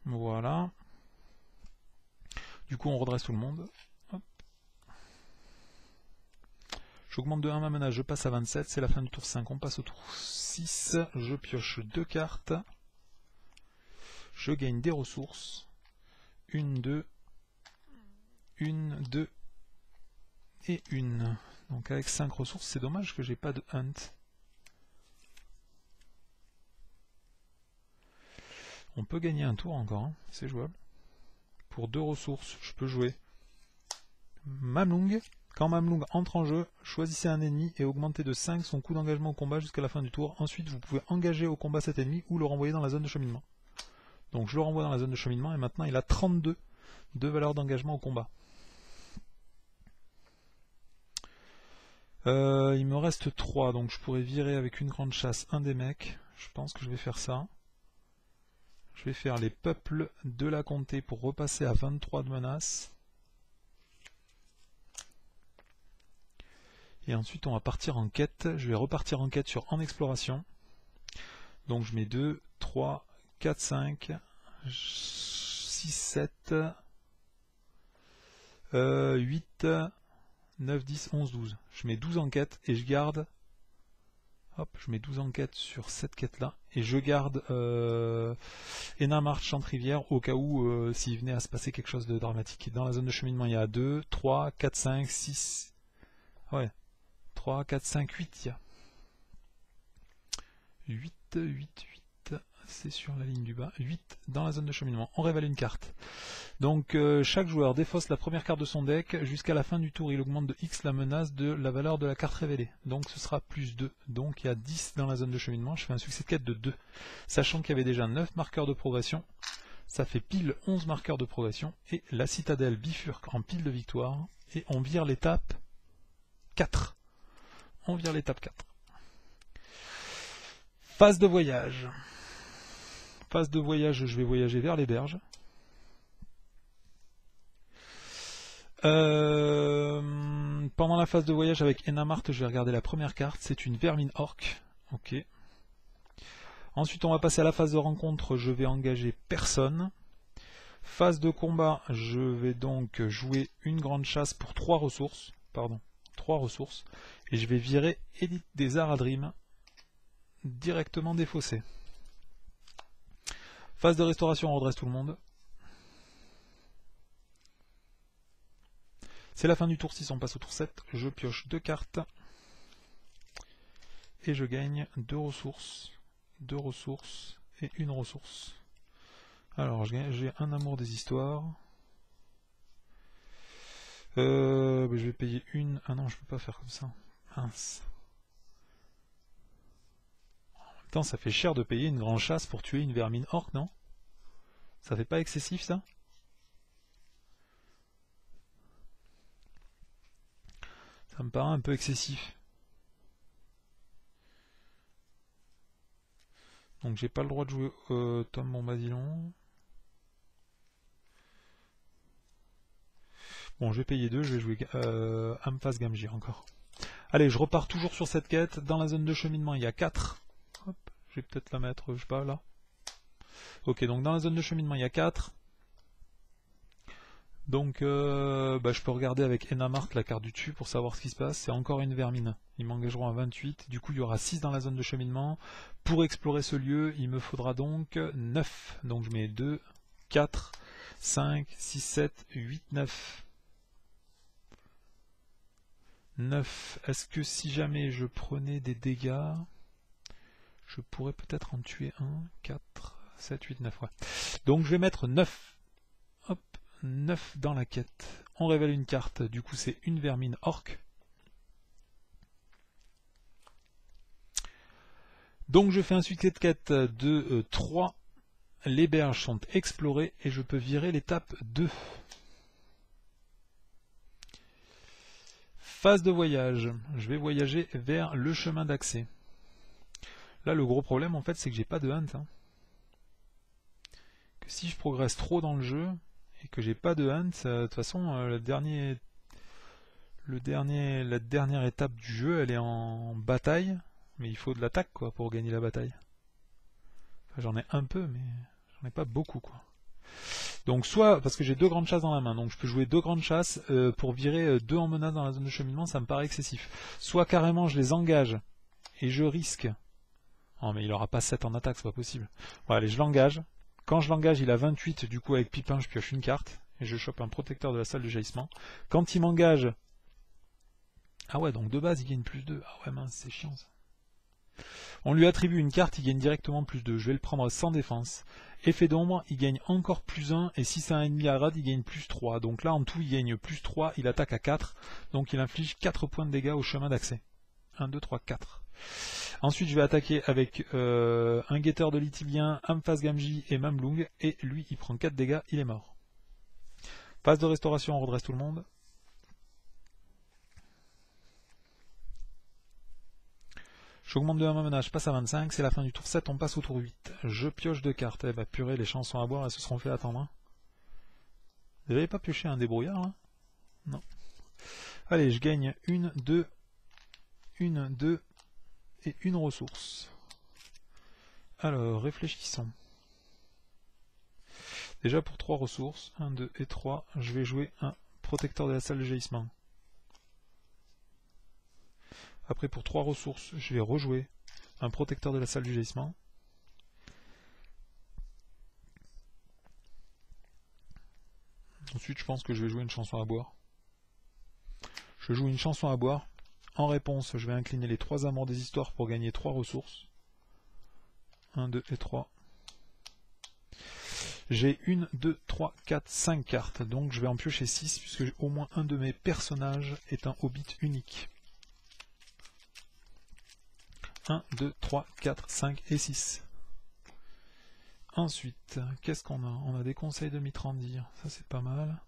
Voilà. Du coup on redresse tout le monde. J'augmente de 1 ma menace, je passe à 27, c'est la fin du tour 5, on passe au tour 6, je pioche 2 cartes, je gagne des ressources, 1, 2, 1, 2 et 1. Donc avec 5 ressources, c'est dommage que j'ai pas de hunt. On peut gagner un tour encore, hein, c'est jouable. Pour 2 ressources, je peux jouer Mamlung. Quand Mamlung entre en jeu, choisissez un ennemi et augmentez de 5 son coût d'engagement au combat jusqu'à la fin du tour. Ensuite, vous pouvez engager au combat cet ennemi ou le renvoyer dans la zone de cheminement. Donc je le renvoie dans la zone de cheminement et maintenant il a 32 de valeur d'engagement au combat. Il me reste 3, donc je pourrais virer avec une grande chasse un des mecs. Je pense que je vais faire ça. Je vais faire les peuples de la comté pour repasser à 23 de menace. Et ensuite on va partir en quête. Je vais repartir en quête sur en exploration. Donc je mets 2, 3, 4, 5, 6, 7, 8, 9, 10, 11, 12. Je mets 12 enquêtes et je garde... Hop, je mets 12 enquêtes sur cette quête-là. Et je garde Enamart Chantrivière au cas où s'il venait à se passer quelque chose de dramatique. Dans la zone de cheminement, il y a 2, 3, 4, 5, 6... Ouais, 3, 4, 5, 8, il y a. 8, 8, 8, c'est sur la ligne du bas. 8 dans la zone de cheminement. On révèle une carte. Donc chaque joueur défausse la première carte de son deck. Jusqu'à la fin du tour, il augmente de X la menace de la valeur de la carte révélée. Donc ce sera plus 2. Donc il y a 10 dans la zone de cheminement. Je fais un succès de quête de 2. Sachant qu'il y avait déjà 9 marqueurs de progression. Ça fait pile 11 marqueurs de progression. Et la citadelle bifurque en pile de victoire. Et on vire l'étape 4. On vire l'étape 4. Phase de voyage. Phase de voyage, je vais voyager vers les berges. Pendant la phase de voyage avec Enamart, je vais regarder la première carte. C'est une vermine orque. Ok. Ensuite, on va passer à la phase de rencontre. Je vais engager personne. Phase de combat, je vais donc jouer une grande chasse pour 3 ressources. Pardon, 3 ressources. Et je vais virer Élite des Aradrim directement défaussé. Phase de restauration, on redresse tout le monde. C'est la fin du tour 6, on passe au tour 7. Je pioche 2 cartes. Et je gagne 2 ressources. 2 ressources et une ressource. Alors, j'ai un amour des histoires. Je vais payer une... Ah non, je peux pas faire comme ça. Mince. Putain, ça fait cher de payer une grande chasse pour tuer une vermine orque, non? Ça fait pas excessif, ça? Ça me paraît un peu excessif. Donc j'ai pas le droit de jouer Tom Bombadilon. Bon, je vais payer 2, je vais jouer Amphas Gamgir encore. Allez, je repars toujours sur cette quête. Dans la zone de cheminement, il y a 4. Hop, je vais peut-être la mettre, je sais pas, là. Ok, donc dans la zone de cheminement, il y a 4. Donc, je peux regarder avec Enamart la carte du dessus pour savoir ce qui se passe. C'est encore une vermine. Ils m'engageront à 28. Du coup, il y aura 6 dans la zone de cheminement. Pour explorer ce lieu, il me faudra donc 9. Donc, je mets 2, 4, 5, 6, 7, 8, 9. 9. Est-ce que si jamais je prenais des dégâts, je pourrais peut-être en tuer 1, 4, 7, 8, 9. Ouais. Donc, je vais mettre 9. Hop. 9 dans la quête. On révèle une carte, du coup c'est une vermine orque. Donc je fais un succès de quête de 3. Les berges sont explorées et je peux virer l'étape 2. Phase de voyage. Je vais voyager vers le chemin d'accès. Là le gros problème en fait c'est que j'ai pas de hunt. Hein. Que si je progresse trop dans le jeu, et que j'ai pas de hunt, de toute façon la dernière étape du jeu elle est en bataille, mais il faut de l'attaque quoi pour gagner la bataille. Enfin, j'en ai un peu mais j'en ai pas beaucoup quoi. Donc soit parce que j'ai 2 grandes chasses dans la main, donc je peux jouer 2 grandes chasses pour virer 2 en menace dans la zone de cheminement, ça me paraît excessif. Soit carrément je les engage et je risque. Oh mais il aura pas 7 en attaque, c'est pas possible. Bon allez je l'engage. Quand je l'engage, il a 28, du coup avec Pipin, je pioche une carte, et je chope un protecteur de la salle de jaillissement. Quand il m'engage... Ah ouais, donc de base, il gagne plus 2. Ah ouais, mince, c'est chiant ça. On lui attribue une carte, il gagne directement plus 2. Je vais le prendre sans défense. Effet d'ombre, il gagne encore plus 1, et si c'est un ennemi à rade, il gagne plus 3. Donc là, en tout, il gagne plus 3, il attaque à 4, donc il inflige 4 points de dégâts au chemin d'accès. 1, 2, 3, 4. Ensuite, je vais attaquer avec un guetteur de Lithilien, Amphas Gamgee et Mamlung. Et lui, il prend 4 dégâts, il est mort. Phase de restauration, on redresse tout le monde. J'augmente de 1 ma menace, je passe à 25, c'est la fin du tour 7, on passe au tour 8. Je pioche 2 cartes. Eh bah purée, les chances sont à boire, elles se seront fait attendre. Hein. Vous n'avez pas pioché un débrouillard là? Non. Allez, je gagne 1, 2 et une ressource. Alors, réfléchissons. Déjà pour 3 ressources, 1, 2 et 3, je vais jouer un protecteur de la salle de jaillissement. Après pour 3 ressources, je vais rejouer un protecteur de la salle du jaillissement. Ensuite, je pense que je vais jouer une chanson à boire. Je joue une chanson à boire. En réponse, je vais incliner les 3 amours des histoires pour gagner 3 ressources. 1, 2 et 3. J'ai 1, 2, 3, 4, 5 cartes. Donc je vais en piocher 6 puisque au moins un de mes personnages est un hobbit unique. 1, 2, 3, 4, 5 et 6. Ensuite, qu'est-ce qu'on a? On a des conseils de Mitrandir, ça c'est pas mal.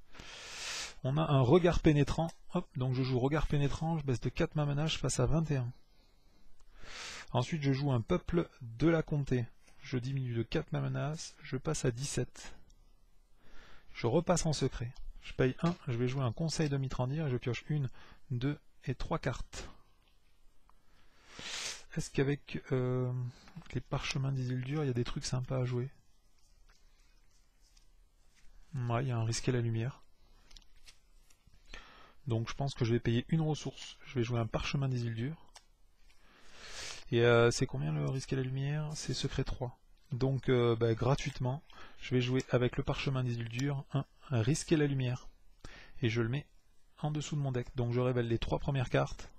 On a un regard pénétrant. Hop, donc je joue regard pénétrant, je baisse de 4 ma menace, je passe à 21. Ensuite, je joue un peuple de la comté. Je diminue de 4 ma menace, je passe à 17. Je repasse en secret. Je paye 1, je vais jouer un conseil de Mitrandir et je pioche 1, 2 et 3 cartes. Est-ce qu'avec les parchemins d'Isildur, il y a des trucs sympas à jouer? Ouais, il y a un risqué la lumière. Donc je pense que je vais payer une ressource. Je vais jouer un parchemin d'Isildur. Et c'est combien le risqué la lumière? C'est secret 3. Donc gratuitement, je vais jouer avec le parchemin d'Isildur un risqué la lumière. Et je le mets en dessous de mon deck. Donc je révèle les 3 premières cartes.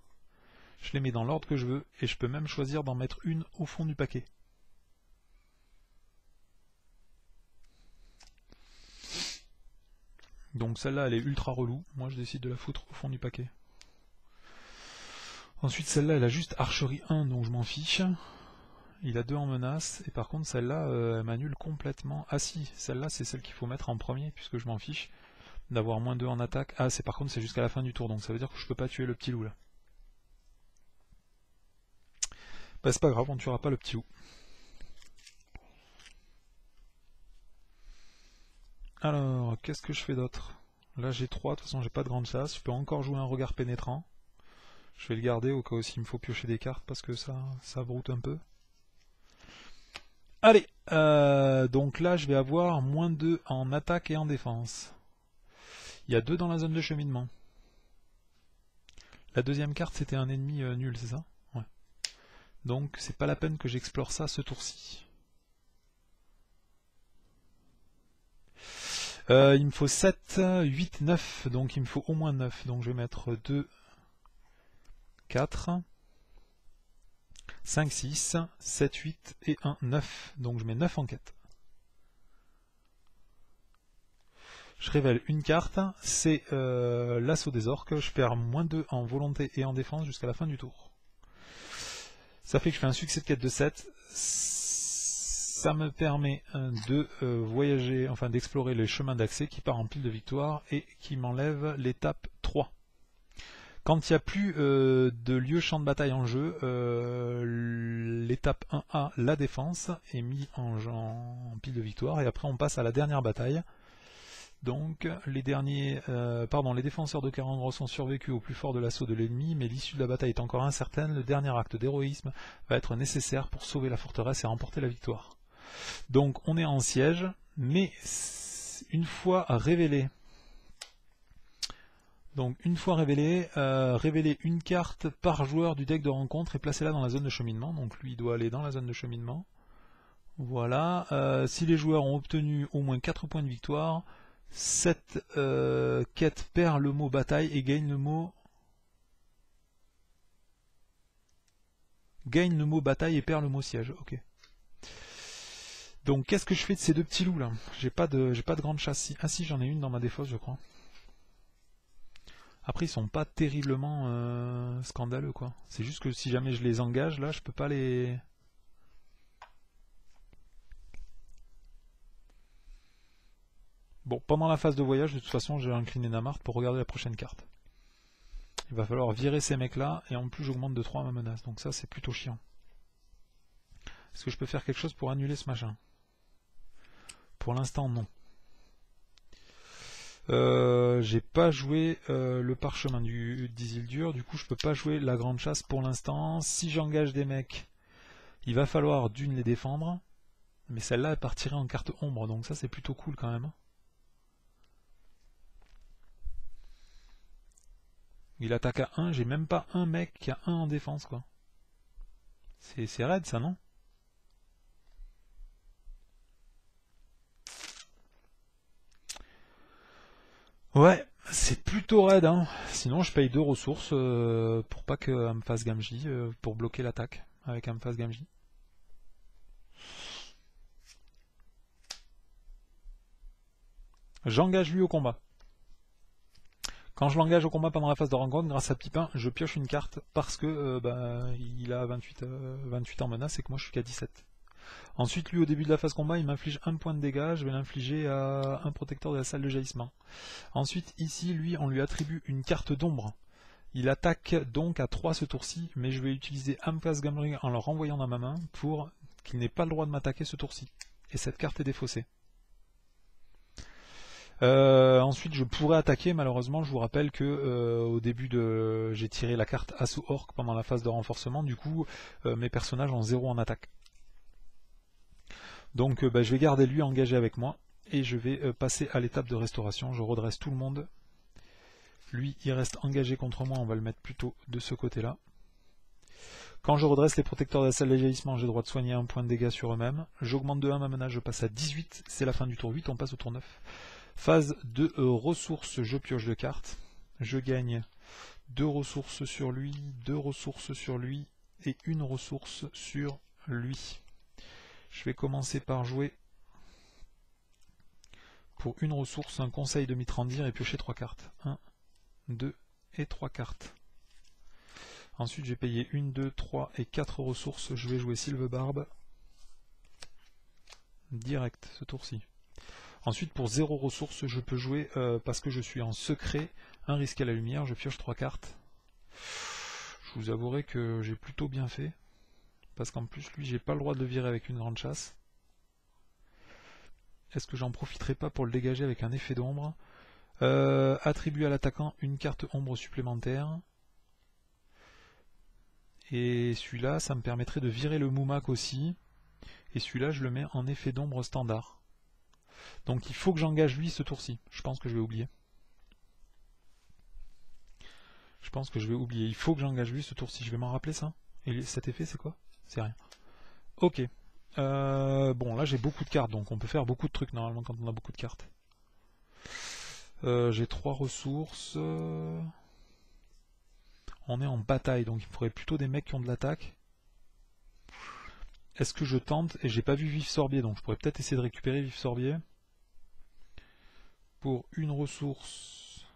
Je les mets dans l'ordre que je veux, et je peux même choisir d'en mettre une au fond du paquet. Donc celle-là, elle est ultra relou. Moi, je décide de la foutre au fond du paquet. Ensuite, celle-là, elle a juste archerie 1, donc je m'en fiche. Il a 2 en menace, et par contre, celle-là, elle m'annule complètement. Ah si, celle-là, c'est celle qu'il faut mettre en premier, puisque je m'en fiche d'avoir moins 2 en attaque. Ah, par contre, c'est jusqu'à la fin du tour, donc ça veut dire que je peux pas tuer le petit loup, là. Bah, c'est pas grave, on ne tuera pas le petit loup. Alors, qu'est-ce que je fais d'autre? Là j'ai 3, de toute façon j'ai pas de grande chasse. Je peux encore jouer un regard pénétrant. Je vais le garder au cas où s'il me faut piocher des cartes parce que ça broute un peu. Allez, donc là je vais avoir moins 2 en attaque et en défense. Il y a 2 dans la zone de cheminement. La deuxième carte c'était un ennemi nul, c'est ça? Ouais. Donc c'est pas la peine que j'explore ça ce tour-ci. Il me faut 7, 8, 9, donc il me faut au moins 9. Donc je vais mettre 2, 4, 5, 6, 7, 8 et 1, 9. Donc je mets 9 en quête. Je révèle une carte, c'est l'assaut des orques. Je perds moins 2 en volonté et en défense jusqu'à la fin du tour. Ça fait que je fais un succès de quête de 7. Ça me permet de voyager, enfin d'explorer les chemins d'accès qui part en pile de victoire et qui m'enlève l'étape 3. Quand il n'y a plus de lieu champ de bataille en jeu, l'étape 1A, la défense, est mise en pile de victoire et après on passe à la dernière bataille. Donc les défenseurs de Kerengros ont survécu au plus fort de l'assaut de l'ennemi, mais l'issue de la bataille est encore incertaine. Le dernier acte d'héroïsme va être nécessaire pour sauver la forteresse et remporter la victoire. Donc on est en siège, mais une fois révélé, révéler une carte par joueur du deck de rencontre et placer-la dans la zone de cheminement. Donc lui il doit aller dans la zone de cheminement. Voilà. Si les joueurs ont obtenu au moins 4 points de victoire, cette quête perd le mot bataille et gagne le mot bataille et perd le mot siège. Ok. Donc qu'est-ce que je fais de ces 2 petits loups là? J'ai pas de grande chasse. Ah si, j'en ai une dans ma défausse je crois. Après ils sont pas terriblement scandaleux quoi. C'est juste que si jamais je les engage là, je peux pas les... Bon, pendant la phase de voyage, de toute façon, j'ai incliné Namart pour regarder la prochaine carte. Il va falloir virer ces mecs-là, et en plus, j'augmente de 3 ma menace. Donc ça, c'est plutôt chiant. Est-ce que je peux faire quelque chose pour annuler ce machin? Pour l'instant, non. J'ai pas joué le parchemin d'Isildur, du coup je peux pas jouer la grande chasse pour l'instant. Si j'engage des mecs, il va falloir d'une les défendre, mais celle-là elle partirait en carte ombre, donc ça c'est plutôt cool quand même. Il attaque à 1, j'ai même pas un mec qui a 1 en défense quoi. C'est raide ça, non? Ouais, c'est plutôt raide, hein. Sinon, je paye 2 ressources pour pas qu'elle me fasse Gamji, pour bloquer l'attaque avec un me fasse Gamji. J'engage lui au combat. Quand je l'engage au combat pendant la phase de rencontre, grâce à Pipin, je pioche une carte parce que il a 28 en menace et que moi je suis qu'à 17. Ensuite, lui, au début de la phase combat, il m'inflige un point de dégâts, je vais l'infliger à un protecteur de la salle de jaillissement. Ensuite, ici, lui, on lui attribue une carte d'ombre. Il attaque donc à 3 ce tour-ci, mais je vais utiliser Amphas Gamri en le renvoyant dans ma main pour qu'il n'ait pas le droit de m'attaquer ce tour-ci. Et cette carte est défaussée. Ensuite, je pourrais attaquer, malheureusement, je vous rappelle que au début j'ai tiré la carte Assaut Orc pendant la phase de renforcement, du coup, mes personnages ont 0 en attaque. Donc, je vais garder lui engagé avec moi, et je vais passer à l'étape de restauration. Je redresse tout le monde. Lui, il reste engagé contre moi, on va le mettre plutôt de ce côté-là. Quand je redresse les protecteurs de la salle de jaillissement, j'ai le droit de soigner un point de dégâts sur eux-mêmes. J'augmente de 1 ma menace, je passe à 18, c'est la fin du tour 8, on passe au tour 9. Phase de ressources, je pioche 2 cartes. Je gagne 2 ressources sur lui, 2 ressources sur lui et 1 ressource sur lui. Je vais commencer par jouer pour 1 ressource un conseil de Mitrandir et piocher 3 cartes. 1, 2 et 3 cartes. Ensuite, j'ai payé 1, 2, 3 et 4 ressources. Je vais jouer Sylvebarbe. Direct, ce tour-ci. Ensuite, pour 0 ressources, je peux jouer, parce que je suis en secret, un risque à la lumière. Je pioche 3 cartes. Je vous avouerai que j'ai plutôt bien fait. Parce qu'en plus, lui, j'ai pas le droit de le virer avec une grande chasse. Est-ce que j'en profiterai pas pour le dégager avec un effet d'ombre? Attribuer à l'attaquant une carte ombre supplémentaire. Et celui-là, ça me permettrait de virer le Moumak aussi. Et celui-là, je le mets en effet d'ombre standard. Donc il faut que j'engage lui ce tour-ci. Je pense que je vais oublier. Je pense que je vais oublier. Il faut que j'engage lui ce tour-ci. Je vais m'en rappeler ça. Et cet effet, c'est quoi? C'est rien. Ok. Bon, là j'ai beaucoup de cartes, donc on peut faire beaucoup de trucs normalement quand on a beaucoup de cartes. J'ai 3 ressources. On est en bataille, donc il me faudrait plutôt des mecs qui ont de l'attaque. Est-ce que je tente? Et j'ai pas vu Vif Sorbier, donc je pourrais peut-être essayer de récupérer Vif Sorbier. Pour 1 ressource.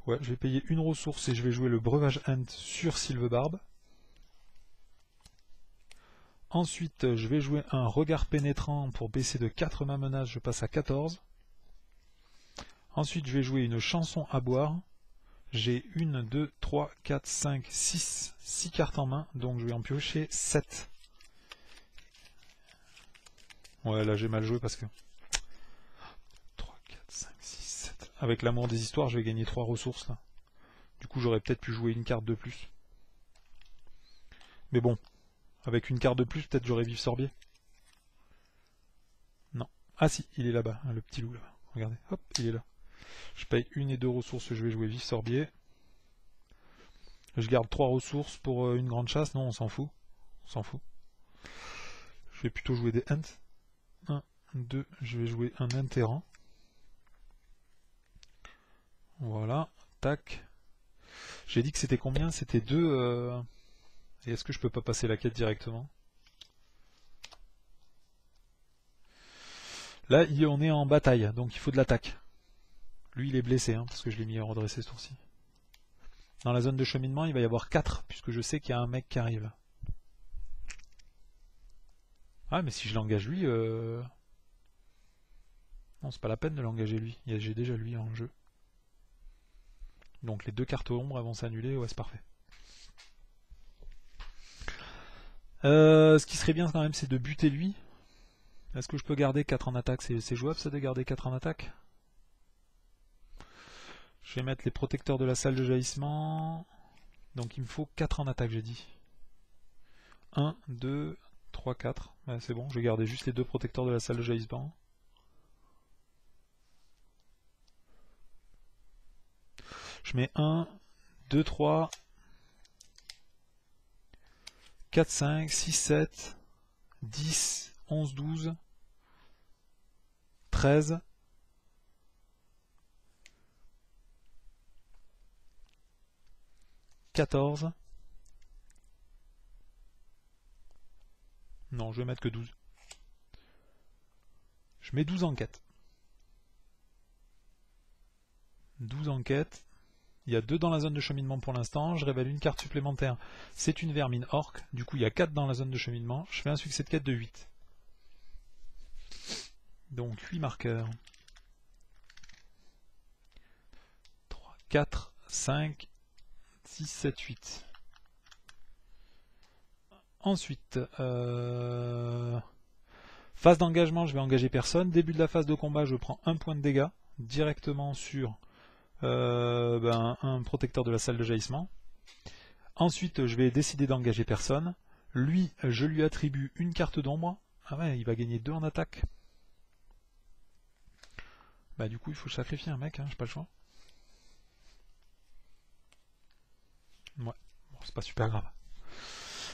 Ouais, je vais payer 1 ressource et je vais jouer le breuvage Ent sur Sylvebarbe. Ensuite, je vais jouer un regard pénétrant pour baisser de 4 ma menace, je passe à 14. Ensuite, je vais jouer une chanson à boire. J'ai 1, 2, 3, 4, 5, 6 cartes en main, donc je vais en piocher 7. Ouais, là j'ai mal joué parce que... 3, 4, 5, 6, 7. Avec l'amour des histoires, je vais gagner 3 ressources là. Du coup, j'aurais peut-être pu jouer une carte de plus. Mais bon, avec une carte de plus, peut-être j'aurais Vif Sorbier. Non. Ah si, il est là-bas, hein, le petit loup là. Regardez, hop, il est là. Je paye 1 et 2 ressources, je vais jouer Vif Sorbier. Je garde 3 ressources pour une grande chasse, non, on s'en fout. On s'en fout. Je vais plutôt jouer des Ents. 1, 2, je vais jouer un Ent errant. Voilà, tac. J'ai dit que c'était combien? C'était 2. Et est-ce que je peux pas passer la quête directement? Là, on est en bataille, donc il faut de l'attaque. Lui, il est blessé, hein, parce que je l'ai mis à redresser ce tour-ci. Dans la zone de cheminement, il va y avoir 4, puisque je sais qu'il y a un mec qui arrive. Ah, mais si je l'engage lui... Non, c'est pas la peine de l'engager lui. J'ai déjà lui en jeu. Donc les 2 cartes ombres vont s'annuler, ouais, c'est parfait. Ce qui serait bien quand même, c'est de buter lui. Est-ce que je peux garder 4 en attaque? C'est jouable ça de garder 4 en attaque? Je vais mettre les protecteurs de la salle de jaillissement. Donc il me faut 4 en attaque, j'ai dit. 1, 2, 3, 4. Ouais, c'est bon, je vais garder juste les 2 protecteurs de la salle de jaillissement. Je mets 1, 2, 3, 4, 5, 6, 7, 10, 11, 12, 13, 14. Non, je vais mettre que 12. Je mets 12 enquêtes. 12 enquêtes. Il y a 2 dans la zone de cheminement pour l'instant. Je révèle une carte supplémentaire. C'est une vermine orque. Du coup, il y a 4 dans la zone de cheminement. Je fais un succès de quête de 8. Donc 8 marqueurs. 3, 4, 5, 6, 7, 8. Ensuite, phase d'engagement, je vais engager personne. Début de la phase de combat, je prends 1 point de dégâts directement sur un protecteur de la salle de jaillissement. Ensuite, je vais décider d'engager personne. Lui, je lui attribue une carte d'ombre. Ah ouais, il va gagner 2 en attaque. Bah du coup, il faut sacrifier un mec, hein, j'ai pas le choix. Ouais, bon, c'est pas super grave.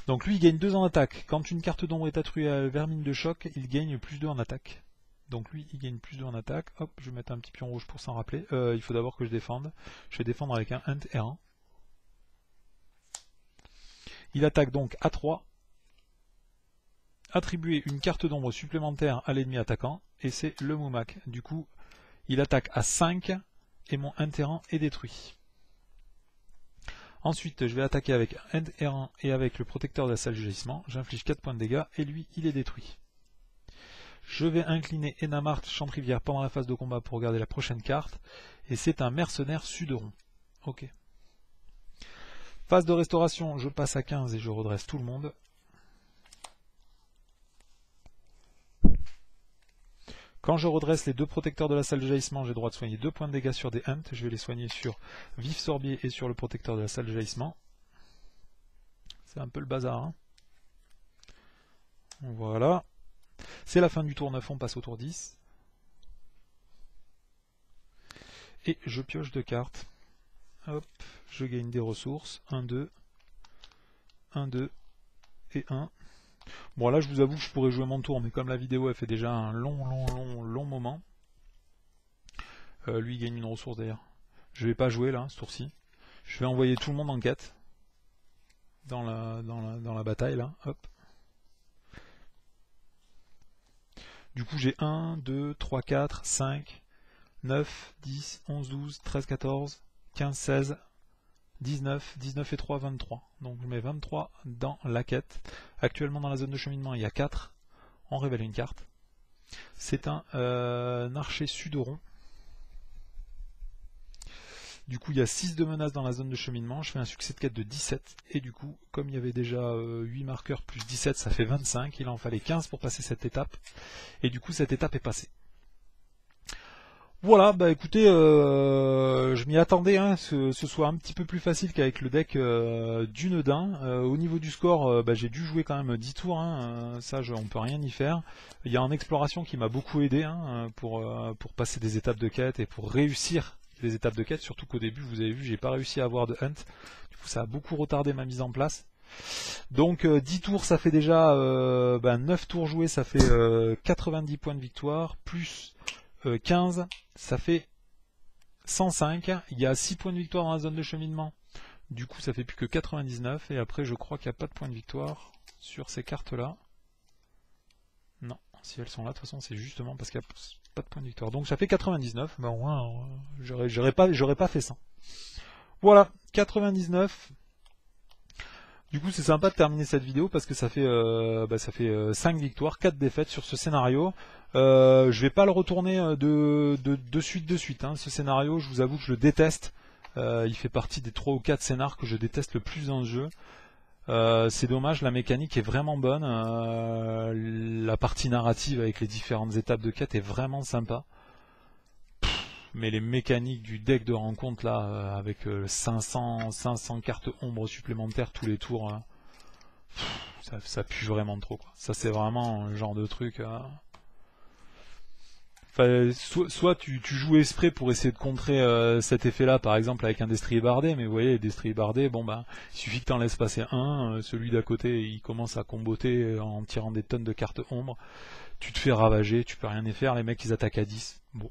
Donc lui, il gagne 2 en attaque. Quand une carte d'ombre est attribuée à vermine de choc, il gagne plus 2 en attaque. Donc lui, il gagne plus 2 en attaque. Hop, je vais mettre un petit pion rouge pour s'en rappeler. Il faut d'abord que je défende. Je vais défendre avec un Int R1. Il attaque donc à 3. Attribuer une carte d'ombre supplémentaire à l'ennemi attaquant. Et c'est le Moumak. Du coup, il attaque à 5 et mon Int R1 est détruit. Ensuite, je vais attaquer avec Int R1 et avec le protecteur de la salle de jaillissement. J'inflige 4 points de dégâts et lui, il est détruit. Je vais incliner Enamart Chantrivière pendant la phase de combat pour regarder la prochaine carte. Et c'est un mercenaire Suderon. Ok. Phase de restauration, je passe à 15 et je redresse tout le monde. Quand je redresse les 2 protecteurs de la salle de jaillissement, j'ai le droit de soigner 2 points de dégâts sur des Hunt. Je vais les soigner sur Vif Sorbier et sur le protecteur de la salle de jaillissement. C'est un peu le bazar. Hein. Voilà. C'est la fin du tour 9, on passe au tour 10. Et je pioche 2 cartes. Hop, je gagne des ressources. 1, 2, 1, 2 et 1. Bon là je vous avoue que je pourrais jouer mon tour, mais comme la vidéo elle fait déjà un long moment. Lui il gagne une ressource d'ailleurs. Je vais pas jouer là, ce tour-ci. Je vais envoyer tout le monde en quête. Dans la bataille là. Hop. Du coup j'ai 1, 2, 3, 4, 5, 9, 10, 11, 12, 13, 14, 15, 16, 19, 19 et 3, 23. Donc je mets 23 dans la quête. Actuellement dans la zone de cheminement il y a 4. On révèle une carte. C'est un archer Suderon. Du coup il y a 6 de menaces dans la zone de cheminement. Je fais un succès de quête de 17. Et du coup comme il y avait déjà 8 marqueurs plus 17 ça fait 25. Il en fallait 15 pour passer cette étape. Et du coup cette étape est passée. Voilà, bah écoutez, je m'y attendais, hein, ce soit un petit peu plus facile qu'avec le deck du Nedin. Au niveau du score, bah, j'ai dû jouer quand même 10 tours, hein, ça on peut rien y faire. Il y a en exploration qui m'a beaucoup aidé hein, pour passer des étapes de quête et pour réussir des étapes de quête, surtout qu'au début, vous avez vu, j'ai pas réussi à avoir de hunt. Du coup, ça a beaucoup retardé ma mise en place. Donc 10 tours, ça fait déjà 9 tours joués, ça fait 90 points de victoire, plus 15, ça fait 105. Il y a 6 points de victoire dans la zone de cheminement. Du coup, ça fait plus que 99. Et après, je crois qu'il n'y a pas de points de victoire sur ces cartes-là. Non, si elles sont là, de toute façon, c'est justement parce qu'il n'y a pas de points de victoire. Donc ça fait 99. Ben, ouais, j'aurais pas fait ça. Voilà, 99. Du coup, c'est sympa de terminer cette vidéo parce que ça fait 5 victoires, 4 défaites sur ce scénario. Je vais pas le retourner de suite. Hein. Ce scénario, je vous avoue que je le déteste. Il fait partie des 3 ou 4 scénars que je déteste le plus dans ce jeu. C'est dommage, la mécanique est vraiment bonne. La partie narrative avec les différentes étapes de quête est vraiment sympa. Mais les mécaniques du deck de rencontre là, avec 500 cartes ombres supplémentaires tous les tours, ça pue vraiment trop, quoi. Ça c'est vraiment un genre de truc. Enfin, soit tu joues exprès pour essayer de contrer cet effet-là, par exemple avec un destrier bardé, mais vous voyez, les destriers bardés, bon bah, il suffit que t'en laisses passer un, celui d'à côté il commence à comboter en tirant des tonnes de cartes ombres, tu te fais ravager, tu peux rien y faire, les mecs ils attaquent à 10. Bon.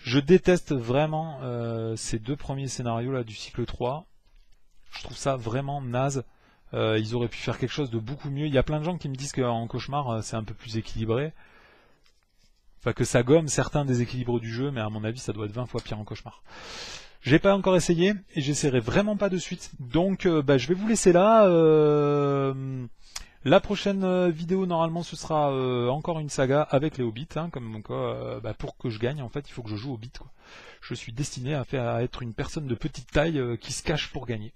Je déteste vraiment ces deux premiers scénarios là du cycle 3. Je trouve ça vraiment naze. Ils auraient pu faire quelque chose de beaucoup mieux. Il y a plein de gens qui me disent qu'en cauchemar c'est un peu plus équilibré. Enfin que ça gomme certains déséquilibres du jeu, mais à mon avis ça doit être 20 fois pire en cauchemar. J'ai pas encore essayé et j'essaierai vraiment pas de suite. Donc je vais vous laisser là. La prochaine vidéo normalement ce sera encore une saga avec les Hobbits, hein, comme quoi pour que je gagne en fait il faut que je joue Hobbit, quoi. Je suis destiné à être une personne de petite taille qui se cache pour gagner.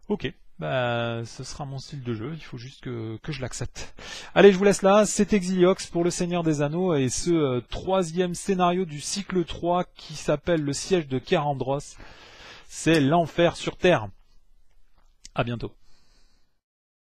Ok, ce sera mon style de jeu, il faut juste que je l'accepte. Allez, je vous laisse là, c'était Xiliox pour le Seigneur des Anneaux et ce troisième scénario du cycle 3 qui s'appelle le siège de Kérandros. C'est l'enfer sur Terre. À bientôt.